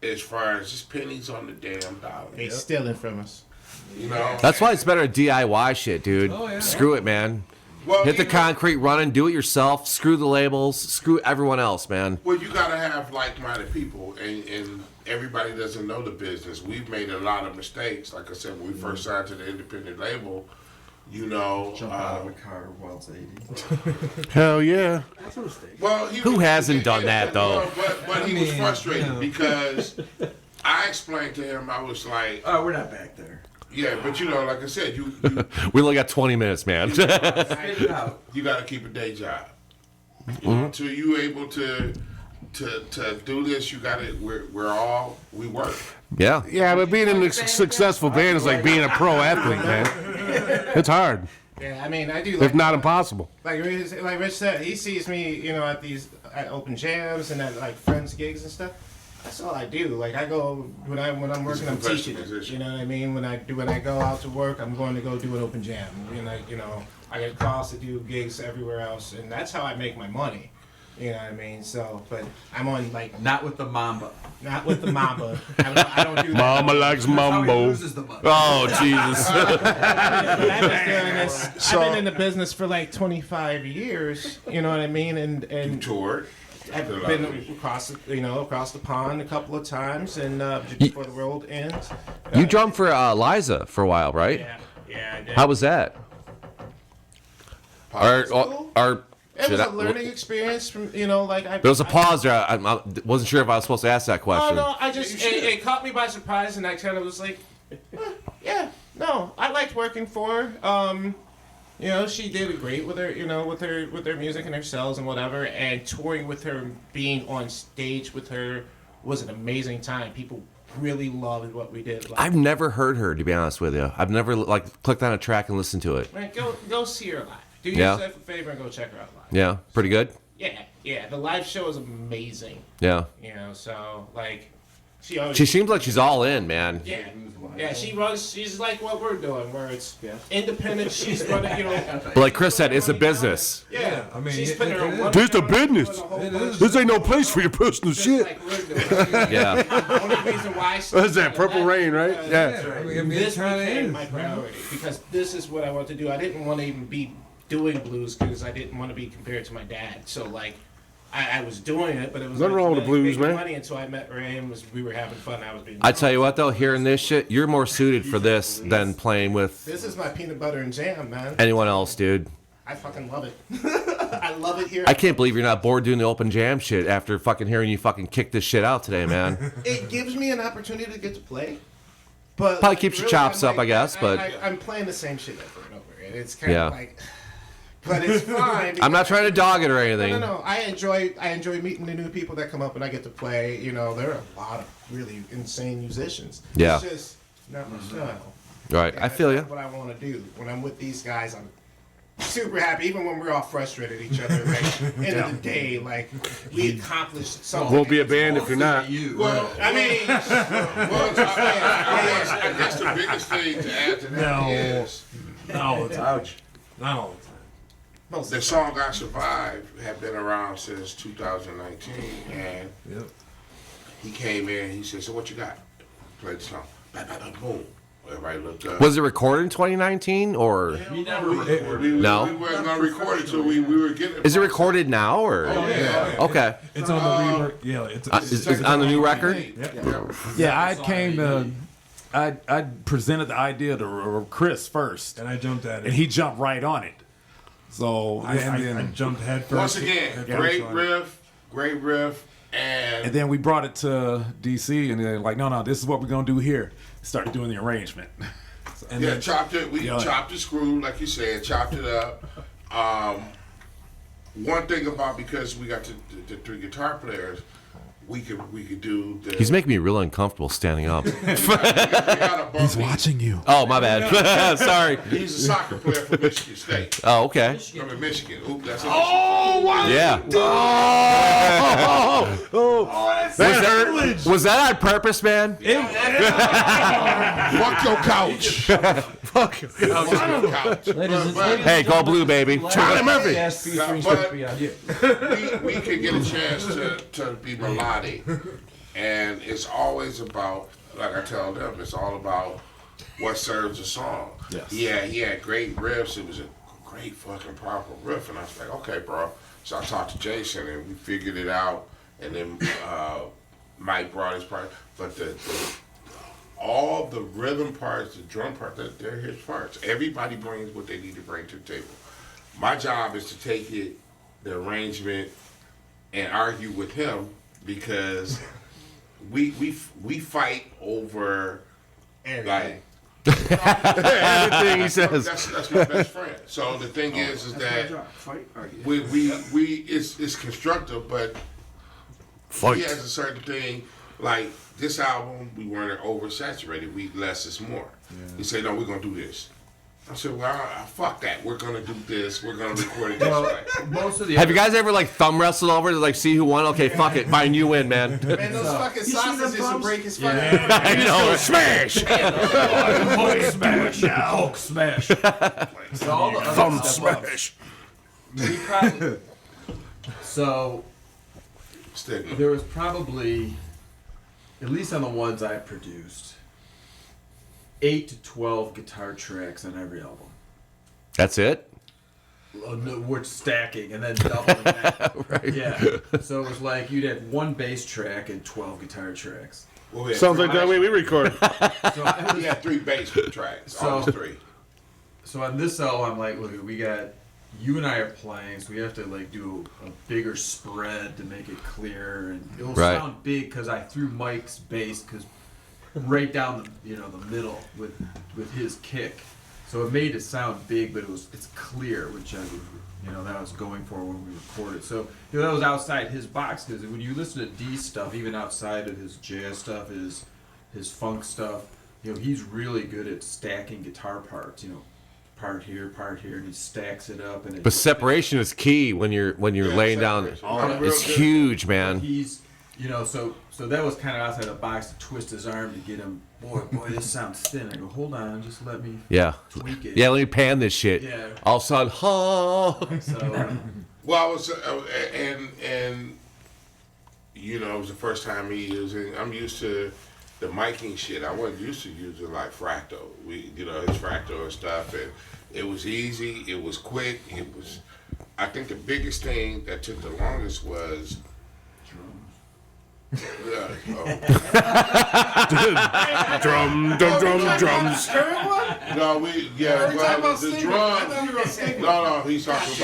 as far as just pennies on the damn dollar. They stealing from us. You know? That's why it's better DIY shit, dude. Oh, yeah. Screw it, man. Well, Hit the concrete running, do it yourself, screw the labels, screw everyone else, man. Well, you gotta have like-minded people, and everybody doesn't know the business. We've made a lot of mistakes. Like I said, when we first signed to the independent label, you know, Jump out of a car while it's 80. Hell yeah. Well, Who hasn't done that though? But he was frustrated because I explained to him, I was like, "Oh, we're not back there." Yeah, but you know, like I said, you We only got 20 minutes, man. you got to keep a day job until you able to do this. You got to. We work. Yeah. Yeah, but being in a successful band is like being a pro athlete, man. It's hard. Yeah, I mean, I do. If not impossible. Like Rich said, he sees me, you know, at open jams and at like friends gigs and stuff. That's all I do. Like I go when I'm working, I'm teaching it. You know what I mean? When I go out to work, I'm going to go do an open jam. I get calls to do gigs everywhere else, and that's how I make my money. You know what I mean? So, but I'm on like not with the Mamba. Not with the Mamba. I don't do that. Mama likes mambo. Oh Jesus! I've been in the business for like 25 years. You know what I mean? And you toured. I've been across the pond a couple of times, and before the world ends. You drummed for Liza for a while, right? Yeah, I did. How was that? It was a learning experience from, There was a pause there. I wasn't sure if I was supposed to ask that question. Oh, no, it caught me by surprise, and I kind of was like, yeah, no, I liked working for her. She did great with her, with her music and her sales and whatever, and touring with her, being on stage with her was an amazing time. People really loved what we did. I've never heard her, to be honest with you. I've never clicked on a track and listened to it. Man, go see her live. Do yourself a favor and go check her out live. Yeah, pretty good. Yeah. The live show is amazing. Yeah. So She seems like she's all in, man. Yeah. She's like what we're doing, where it's independent. She's running, But like Chris said, it's a business. Yeah, I mean, she's putting her own. This the business. This ain't no place for your personal shit. Yeah. The only reason why. What is that? Purple Rain, right? Yeah. This became my priority because this is what I want to do. I didn't want to even be doing blues because I didn't want to be compared to my dad. So I was doing it, but it was nothing wrong with the blues, man. Money until I met Ray and we were having fun. I was being. I tell you what, though, hearing this shit, you're more suited for this than playing with. This is my peanut butter and jam, man. Anyone else, dude. I fucking love it. I love it here. I can't believe you're not bored doing the open jam shit after fucking hearing you fucking kick this shit out today, man. It gives me an opportunity to get to play, but probably keeps your chops up, I guess. But I'm playing the same shit over and over, and it's kind of like. But it's fine. I'm not trying to dog it or anything. No. I enjoy meeting the new people that come up and I get to play. There are a lot of really insane musicians. Yeah. It's just not my style. Right. I feel you. That's what I want to do. When I'm with these guys, I'm super happy. Even when we're all frustrated at each other, end of the day, we accomplished something. Won't be a band if you're not. Well, I mean, I guess the biggest thing to add to that is ouch. Not all the time. The song "I Survive" have been around since 2019, and he came in. He said, "So what you got?" Played the song. Boom. Everybody looked up. Was it recorded in 2019 or? We weren't gonna record it till we were getting. Is it recorded now or? Oh, yeah. Okay. It's on the reverb. Yeah, it's on the new record. Yeah, I came to. I presented the idea to Chris first, and I jumped at it, and he jumped right on it. So I jumped head first. Once again, great riff, and then we brought it to DC, and they're like, no, this is what we're gonna do here. Started doing the arrangement. And then chopped it. We chopped the screw, like you said, chopped it up. One thing about, because we got the three guitar players, we could do the. He's making me real uncomfortable standing up. He's watching you. Oh, my bad. Sorry. He's a soccer player for Michigan State. Oh, okay. From Michigan. Oop, that's wow. Yeah. Was that on purpose, man? Fuck your couch. Fuck your couch. Hey, go blue, baby. Charlie Murphy. But we could get a chance to be melodic. And it's always about, like I tell them, it's all about what serves the song. Yes. Yeah, he had great riffs. It was a great fucking proper riff. And I was like, okay, bro. So I talked to Jason and we figured it out. And then Mike brought his part. But all the rhythm parts, the drum part, they're his parts. Everybody brings what they need to bring to the table. My job is to take it, the arrangement, and argue with him, because we fight over everything. Everything he says. That's my best friend. So the thing is that we it's constructive, but he has a certain thing. Like this album, we weren't oversaturated. Less is more. He said, "No, we're gonna do this." I said, well, fuck that. We're gonna do this. We're gonna record it this way. Most of the Have you guys ever like thumb wrestled over to like see who won? Okay, fuck it, fine, you win, man. Man, those fucking sausages will break his fucking. I know. Smash. Hulk smash. Hulk smash. So all the other Thumb stuff smash. we probably, so there was probably, at least on the ones I produced, 8 to 12 guitar tracks on every album. That's it? We're stacking and then doubling that. Right. Yeah. So it was like you'd have one bass track and 12 guitar tracks. Well, we Sounds like that way we record. We had 3 bass tracks. Almost 3. So on this album, I'm like, look, we got, you and I are playing, so we have to like do a bigger spread to make it clear, and it'll Right. sound big because I threw Mike's bass because right down the the middle with his kick, so it made it sound big, but it's clear, which that was going for when we recorded. So that was outside his box, because when you listen to D's stuff, even outside of his jazz stuff, his funk stuff, he's really good at stacking guitar parts. Part here, and he stacks it up. And But separation is key when you're laying down. It's huge, man. He's, so that was kind of outside the box to twist his arm to get him. Boy, this sounds thin. I go, hold on, just let me tweak it. Yeah, let me pan this shit. Yeah. All of a sudden, So, well, I was, and it was the first time me using. I'm used to the miking shit. I wasn't used to using like Fractal. His Fractal and stuff, and it was easy. It was quick. It was. I think the biggest thing that took the longest was. Drums. No, the drum. No, he's talking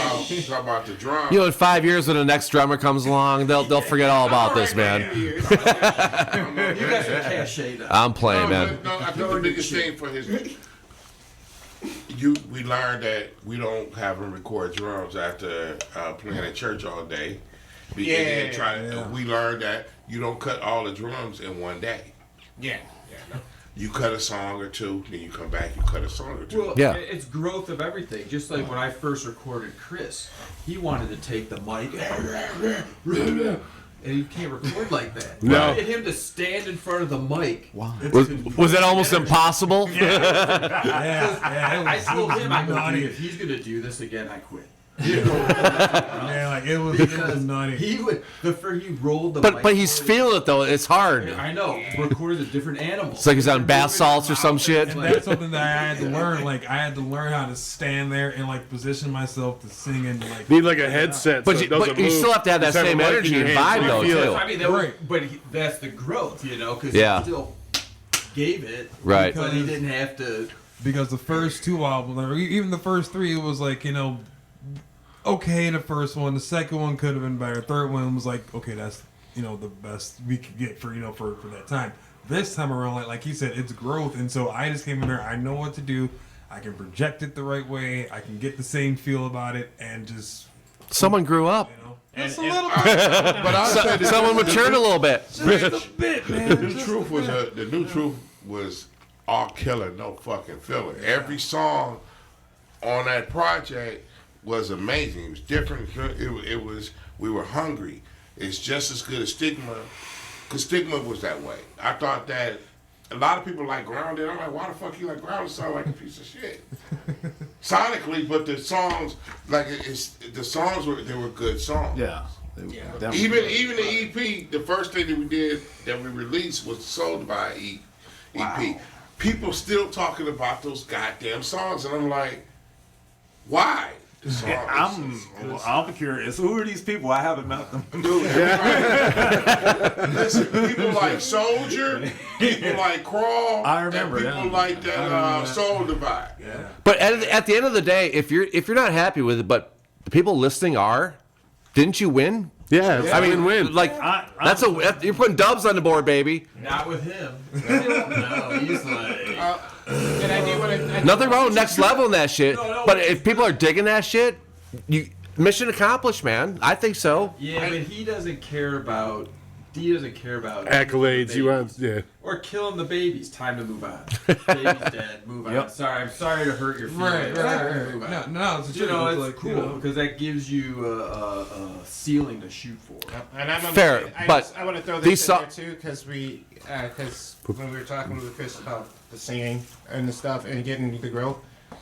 about the drum. in 5 years when the next drummer comes along, they'll forget all about this, man. you guys are cachet. I'm playing, man. I think the biggest thing for we learned that we don't have him record drums after playing at church all day. We learned that you don't cut all the drums in one day. Yeah. You cut a song or two, then you come back, you cut a song or two. Well, it's growth of everything. Just like when I first recorded Chris, he wanted to take the mic, and you can't record like that. No. You get him to stand in front of the mic. Wow. Was that almost impossible? I told him, I go, dude, if he's going to do this again, I quit. It was nutty. He rolled the mic. But he's feeling it though. It's hard. I know. Recorded a different animal. It's like he's on bath salts or some shit. And that's something that I had to learn. Like I had to learn how to stand there and like position myself to sing and like. Need like a headset. But you still have to have that same energy and vibe though too. I mean, that's the growth, because he still gave it. Right. But he didn't have to. Because the first 2 albums, or even the first 3, it was like okay, the first one. The second one could have been better. Third one was like, okay, that's the best we could get for for that time. This time around, like he said, it's growth, and so I just came in there. I know what to do. I can project it the right way. I can get the same feel about it, and just someone grew up. Just a little bit. But I said someone matured a little bit. Just a bit, man. The new truth was all killer, no fucking filler. Every song on that project was amazing. It was different. It was. We were hungry. It's just as good as Stigma, because Stigma was that way. I thought that a lot of people like Grounded. I'm like, why the fuck you like Grounded? Sound like a piece of shit. Sonically, but the songs, they were good songs. Yeah. Even the EP, the first thing that we released was Sold by EP. Wow. People still talking about those goddamn songs, and I'm like, why? I'm curious. Who are these people? I haven't met them. Dude, listen, people like Soldier, people like Crawl, I remember, and people like that Soul Divide. Yeah. But at the end of the day, if you're not happy with it, but the people listening are, didn't you win? Yeah, I mean, win. Like you're putting dubs on the board, baby. Not with him. No, he's like. Nothing wrong with next level in that shit. But if people are digging that shit, mission accomplished, man. I think so. Yeah, but he doesn't care about. D doesn't care about accolades. You want, yeah. Or killing the babies. Time to move on. Baby's dead. Move on. Yep. Sorry, I'm sorry to hurt your feelings. Right. Move on. No, it's you know, true. it's It's like, cool you know. because that gives you a ceiling to shoot for. And I'm Fair, but I want to throw these this in there too because when we were talking with Chris about the singing and the stuff and getting the growth,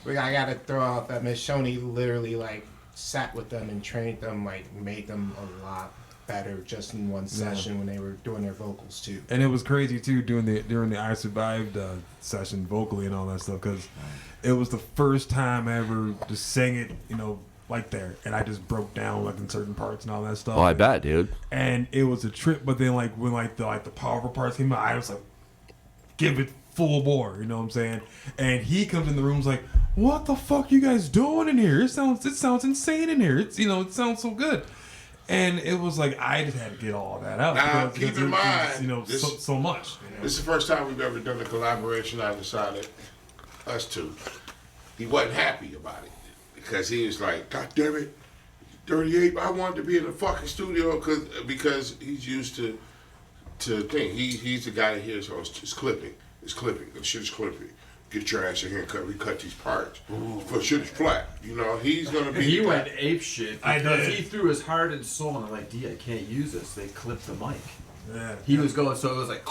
I got to throw out that Miss Shoney literally like sat with them and trained them, like made them a lot better just in one session when they were doing their vocals too. And it was crazy too during the I Survived session vocally and all that stuff because it was the first time I ever just sang it, like there, and I just broke down like in certain parts and all that stuff. Oh, I bet, dude. And it was a trip, but then like when the powerful parts came out, I was like, give it full bore, you know what I'm saying? And he comes in the room's like, what the fuck you guys doing in here? It sounds insane in here. It's it sounds so good. And it was like I just had to get all that out. Now, because keep in mind, so much. This is the first time we've ever done a collaboration. I decided, us two. He wasn't happy about it because he was like, God damn it, 38. I wanted to be in the fucking studio because he's used to think. He's the guy that hears, oh, it's clipping. It's clipping. The shit's clipping. Get your ass in here and cut these parts. For shit is flat. He's gonna be. He went ape shit I because did. he threw his heart and soul, and I'm like, D, I can't use this. They clipped the mic. Yeah. He was going, so it was like,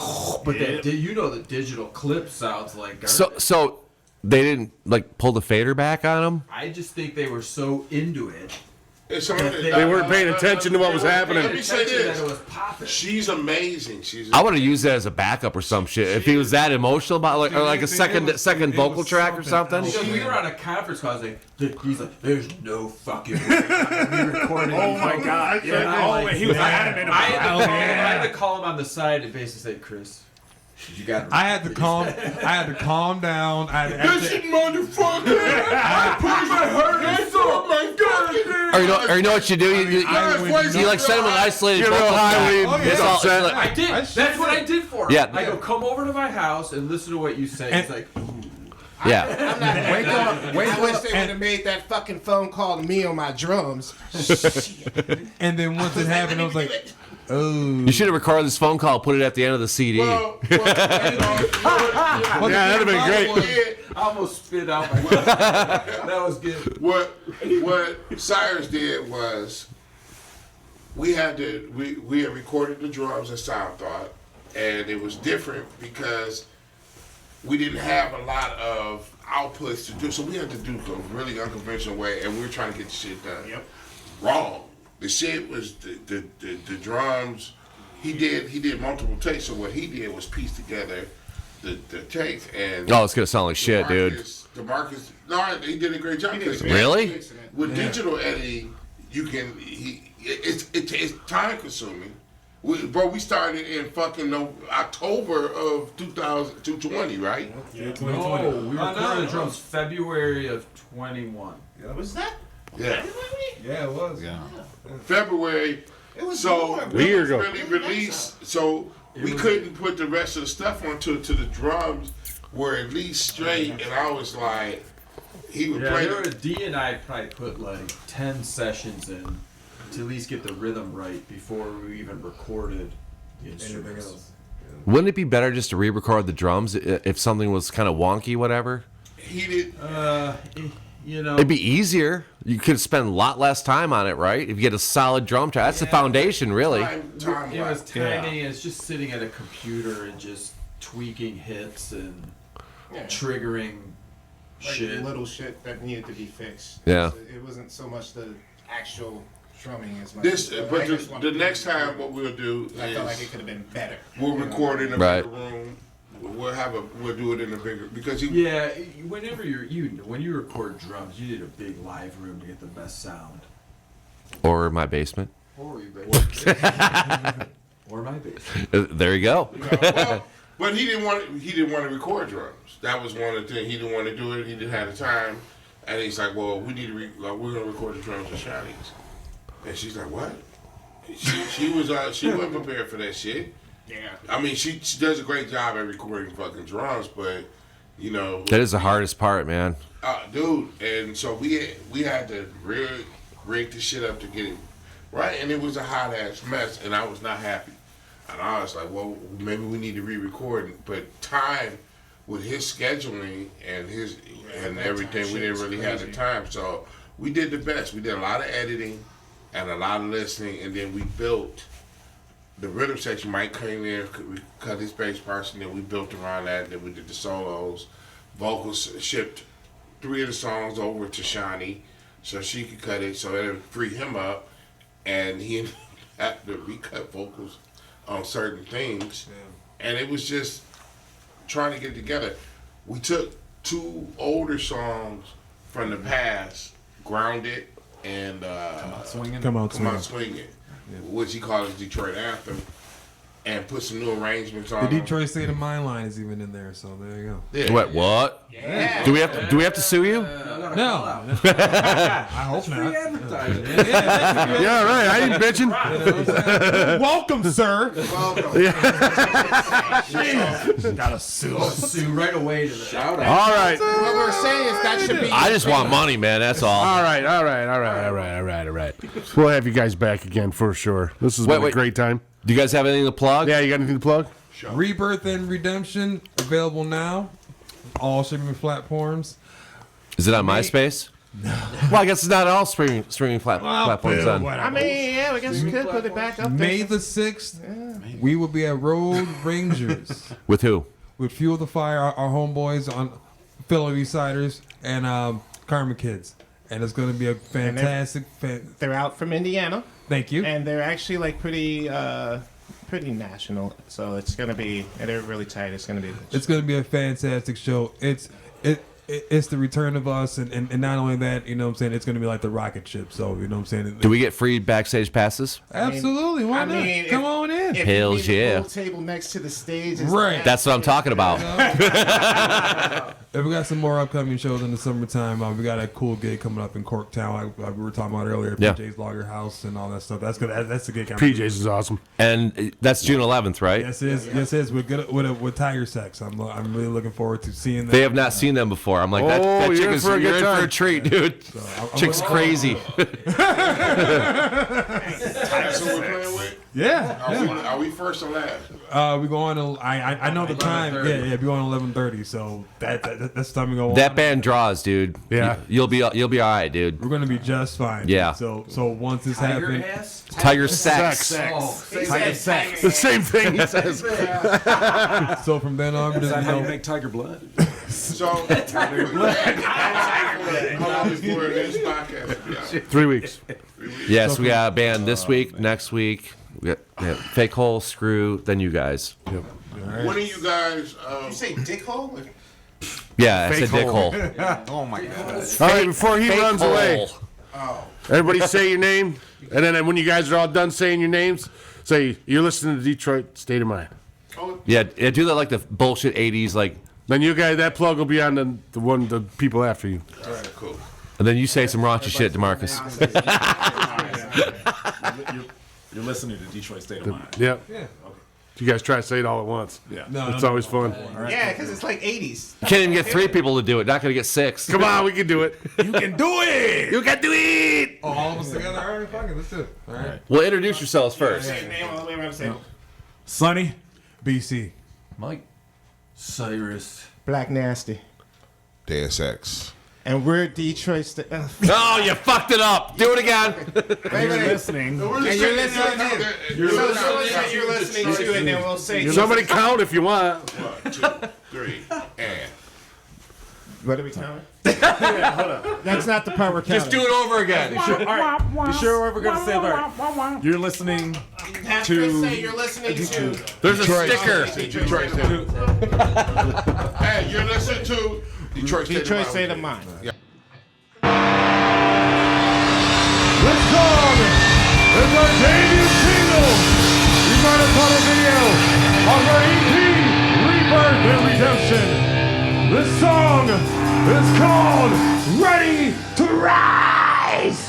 but the digital clip sounds like garbage. So they didn't like pull the fader back on him. I just think they were so into it. They weren't paying attention to what was happening. Let me say this. That it was popping. She's amazing. I would have used that as a backup or some shit. If he was that emotional about or like a second vocal track or something. Because we were on a conference call, he's like, there's no fucking way I'm gonna be recording. Oh my God. Yeah, he was adamant about it. I had to call him on the side and basically say, Chris, you got. I had to calm down. This motherfucker! I put my heart and soul. Oh my God! Or you know what you do? You like send him an isolated Get real vocal high track. lead. It's all- it's like- I did. That's what I did for him. Yeah. I go, come over to my house and listen to what you say. He's like, yeah. I'm not Wake up, wake I wish up, they would have made that fucking phone call to me on my drums. And then once it happened, I was like, oh. You should have recorded this phone call, put it at the end of the CD. Yeah, that'd have been great. I almost spit out my That was good. What Cyrus did was we had recorded the drums at Sound Thought, and it was different because we didn't have a lot of outputs to do, so we had to do the really unconventional way, and we were trying to get the shit done. Yep. Wrong. The shit was the drums. He did multiple takes, so what he did was piece together the takes and. Oh, it's gonna sound like shit, dude. DeMarcus, no, he did a great job. Really? With digital editing, you can. It's time consuming. We started in fucking October of 2020, right? Yeah, No, we recorded the drums February of 21. Was that? Yeah. Yeah, it was. Yeah. February. It was So more, a year ago. really released. So we couldn't put the rest of the stuff onto the drums. Were at least straight, and I was like, he would play. There was D and I probably put like 10 sessions in to at least get the rhythm right before we even recorded the instruments. Wouldn't it be better just to re-record the drums if something was kind of wonky, whatever? He did. It'd be easier. You could spend a lot less time on it, right? If you get a solid drum track, that's the foundation, really. Time It was tiny. It's just sitting at a computer and just tweaking hits and triggering shit. Little shit that needed to be fixed. Yeah. It wasn't so much the actual drumming as much. This, as but I just the wanted to next do it. time, what we'll do I felt like is it could have been better. we'll record in a Right. bigger room. We'll do it in a bigger because he. Yeah, whenever when you record drums, you need a big live room to get the best sound. Or my basement. Or your basement. Or my basement. There you go. But he didn't want to record drums. That was one of the things he didn't want to do it. He didn't have the time, and he's like, "Well, we need to we're gonna record the drums with Shawnee's." And she's like, "What?" She wasn't prepared for that shit. Yeah. I mean, she does a great job at recording fucking drums, but That is the hardest part, man. dude. And so we had to really rig the shit up to get it right, and it was a hot ass mess, and I was not happy. And I was like, well, maybe we need to re-record. But time with his scheduling and everything, we didn't really have the time. So we did the best. We did a lot of editing and a lot of listening, and then we built the rhythm section. Mike came in, we cut his bass parts, and then we built around that. Then we did the solos. Vocals shipped 3 of the songs over to Shawnee so she could cut it, so it would free him up, and he had to recut vocals on certain things. And it was just trying to get together. We took 2 older songs from the past, Grounded and Come Out Swinging, which he called his Detroit Anthem, and put some new arrangements on The them. Detroit State of Mind line is even in there, so there you go. Yeah. What? Yeah. Do we have to sue you? No. I hope not. Yeah, right. I ain't bitching. Welcome, sir. Gotta sue. Sue right away to the shout out. All right. What we're saying is that should be. I just want money, man. That's all. All right. We'll have you guys back again for sure. This has been a great time. Do you guys have anything to plug? Yeah, you got anything to plug? Rebirth and Redemption available now. All streaming platforms. Is it on MySpace? No. Well, I guess it's not all streaming platforms then. I mean, yeah, I guess we could put it back up there. May the 6th, we will be at Road Rangers. With who? With Fuel the Fire, our homeboys on fellow Eastsiders, and Karma Kids. And it's going to be a fantastic... They're out from Indiana. Thank you. And they're actually like pretty national. So it's going to be... And they're really tight. It's going to be... It's going to be a fantastic show. It's the return of us, and not only that, you know what I'm saying, it's going to be like the rocket ship. So, you know what I'm saying? Do we get free backstage passes? Absolutely. Why not? Come on in. Hells yeah. The table next to the stage. Right. That's what I'm talking about. And we got some more upcoming shows in the summertime. We got a cool gig coming up in Corktown, like we were talking about earlier. Yeah. PJ's Lager House and all that stuff. That's good. That's the gig. PJ's is awesome. And that's June 11th, right? Yes, it is. Yes, it is. We're good with Tiger Sex. I'm really looking forward to seeing that. They have not seen them before. I'm like, that chick is, you're in for a treat, dude. Chick's crazy. So we're playing with? Yeah. Are we first or last? We go on. I know the time. Yeah. We go on 11:30. So that's the time we go on. That band draws, dude. Yeah. You'll be all right, dude. We're gonna be just fine. Yeah. So once this happens, Tiger Sex. Tiger Sex. The same thing he says. So from then on, Is that how you make Tiger Blood? So, how long before this podcast will be out? 3 weeks. Yes, we got a band this week, next week. We got Fake Hole, Screw, then you guys. Yep. When are you guys? You say dick hole? Yeah, I said Dick Hole. Oh my God. All right, before he Fake runs Hole. away, everybody say your name, and then when you guys are all done saying your names, say you're listening to Detroit State of Mind. Yeah, do that like the bullshit 80s, like. Then you guys, that plug will be on the people after you. All right, cool. And then you say some raunchy shit to Marcus. You're listening to Detroit State of Mind. Yep. Yeah. You guys try to say it all at once. Yeah. It's always fun. Yeah, because it's like 80s. You can't even get 3 people to do it. Not going to get 6. Come on, we can do it. you can do it. You can do it. Oh, all of us together. All right, fuck it. Let's do it. All right. Well, introduce yourselves first. Name all the way around the table. Sonny, BC, Mike, Cyrus, Black Nasty. Deus Ex. And we're Detroit State. Oh, you fucked it up. Do it again. You're listening. And you're listening to. You're listening to, and then we'll say. Somebody count if you want. 1, 2, 3, and. What are we counting? Hold up. That's not the part we're counting. Just do it over again. You sure we're going to say that? You're listening to. Say you're listening to. There's a sticker. Detroit State. Hey, you're listening to Detroit State of Mind. Yeah. This song is our debut single. We got it on a video of our EP, Rebirth and Redemption. This song is called Ready to Rise.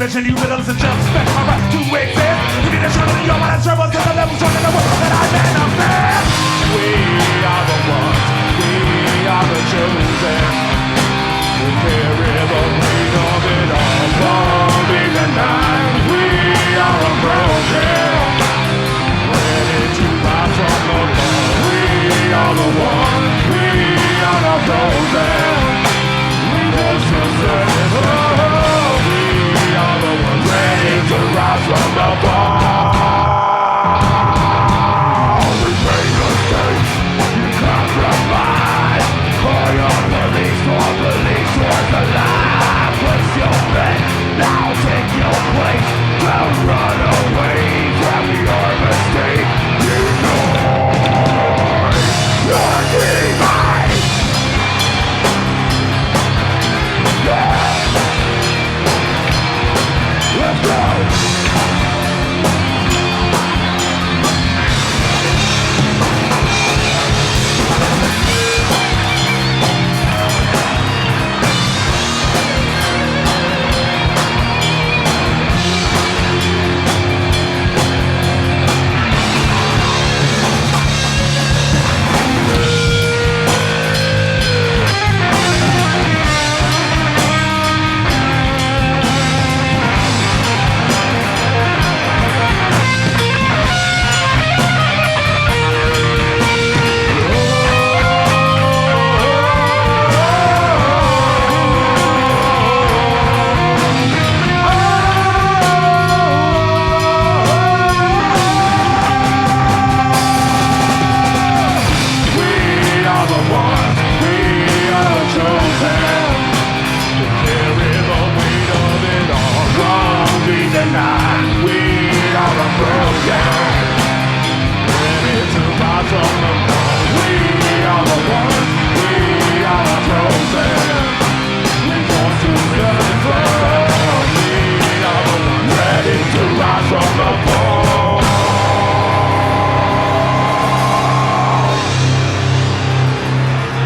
attention, you little and just expect my right to exist. You need to show that you're my trouble, cause the level's running the world that I manifest. We are the ones, we are the chosen. We carry the weight of it all, won't be denied. We are unbroken, ready to rise from the fall. We are the ones, we are the chosen. We want to serve, we are the ones ready to rise from the fall. Remain the same, you compromise. Call your police or police towards the line. Place your bet, now take your place. Don't run away from your mistake. You know your demise. Yeah. Let's go.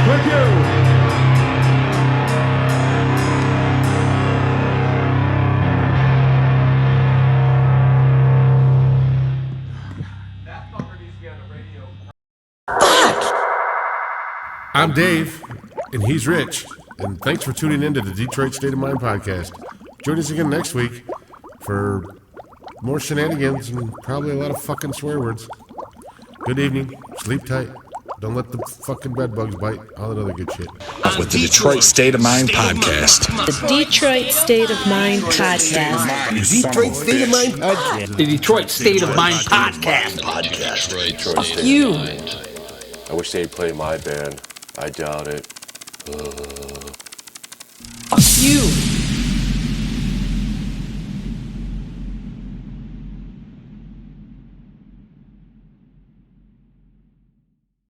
Thank you. I'm Dave, and he's Rich, and thanks for tuning in to the Detroit State of Mind podcast. Join us again next week for more shenanigans and probably a lot of fucking swear words. Good evening, sleep tight, don't let the fucking bed bugs bite, all that other good shit. With the Detroit State of Mind podcast. The Detroit State of Mind podcast. The Detroit State of Mind podcast. The Detroit State of Mind podcast. Podcast. You. I wish they'd play my band. I doubt it. You.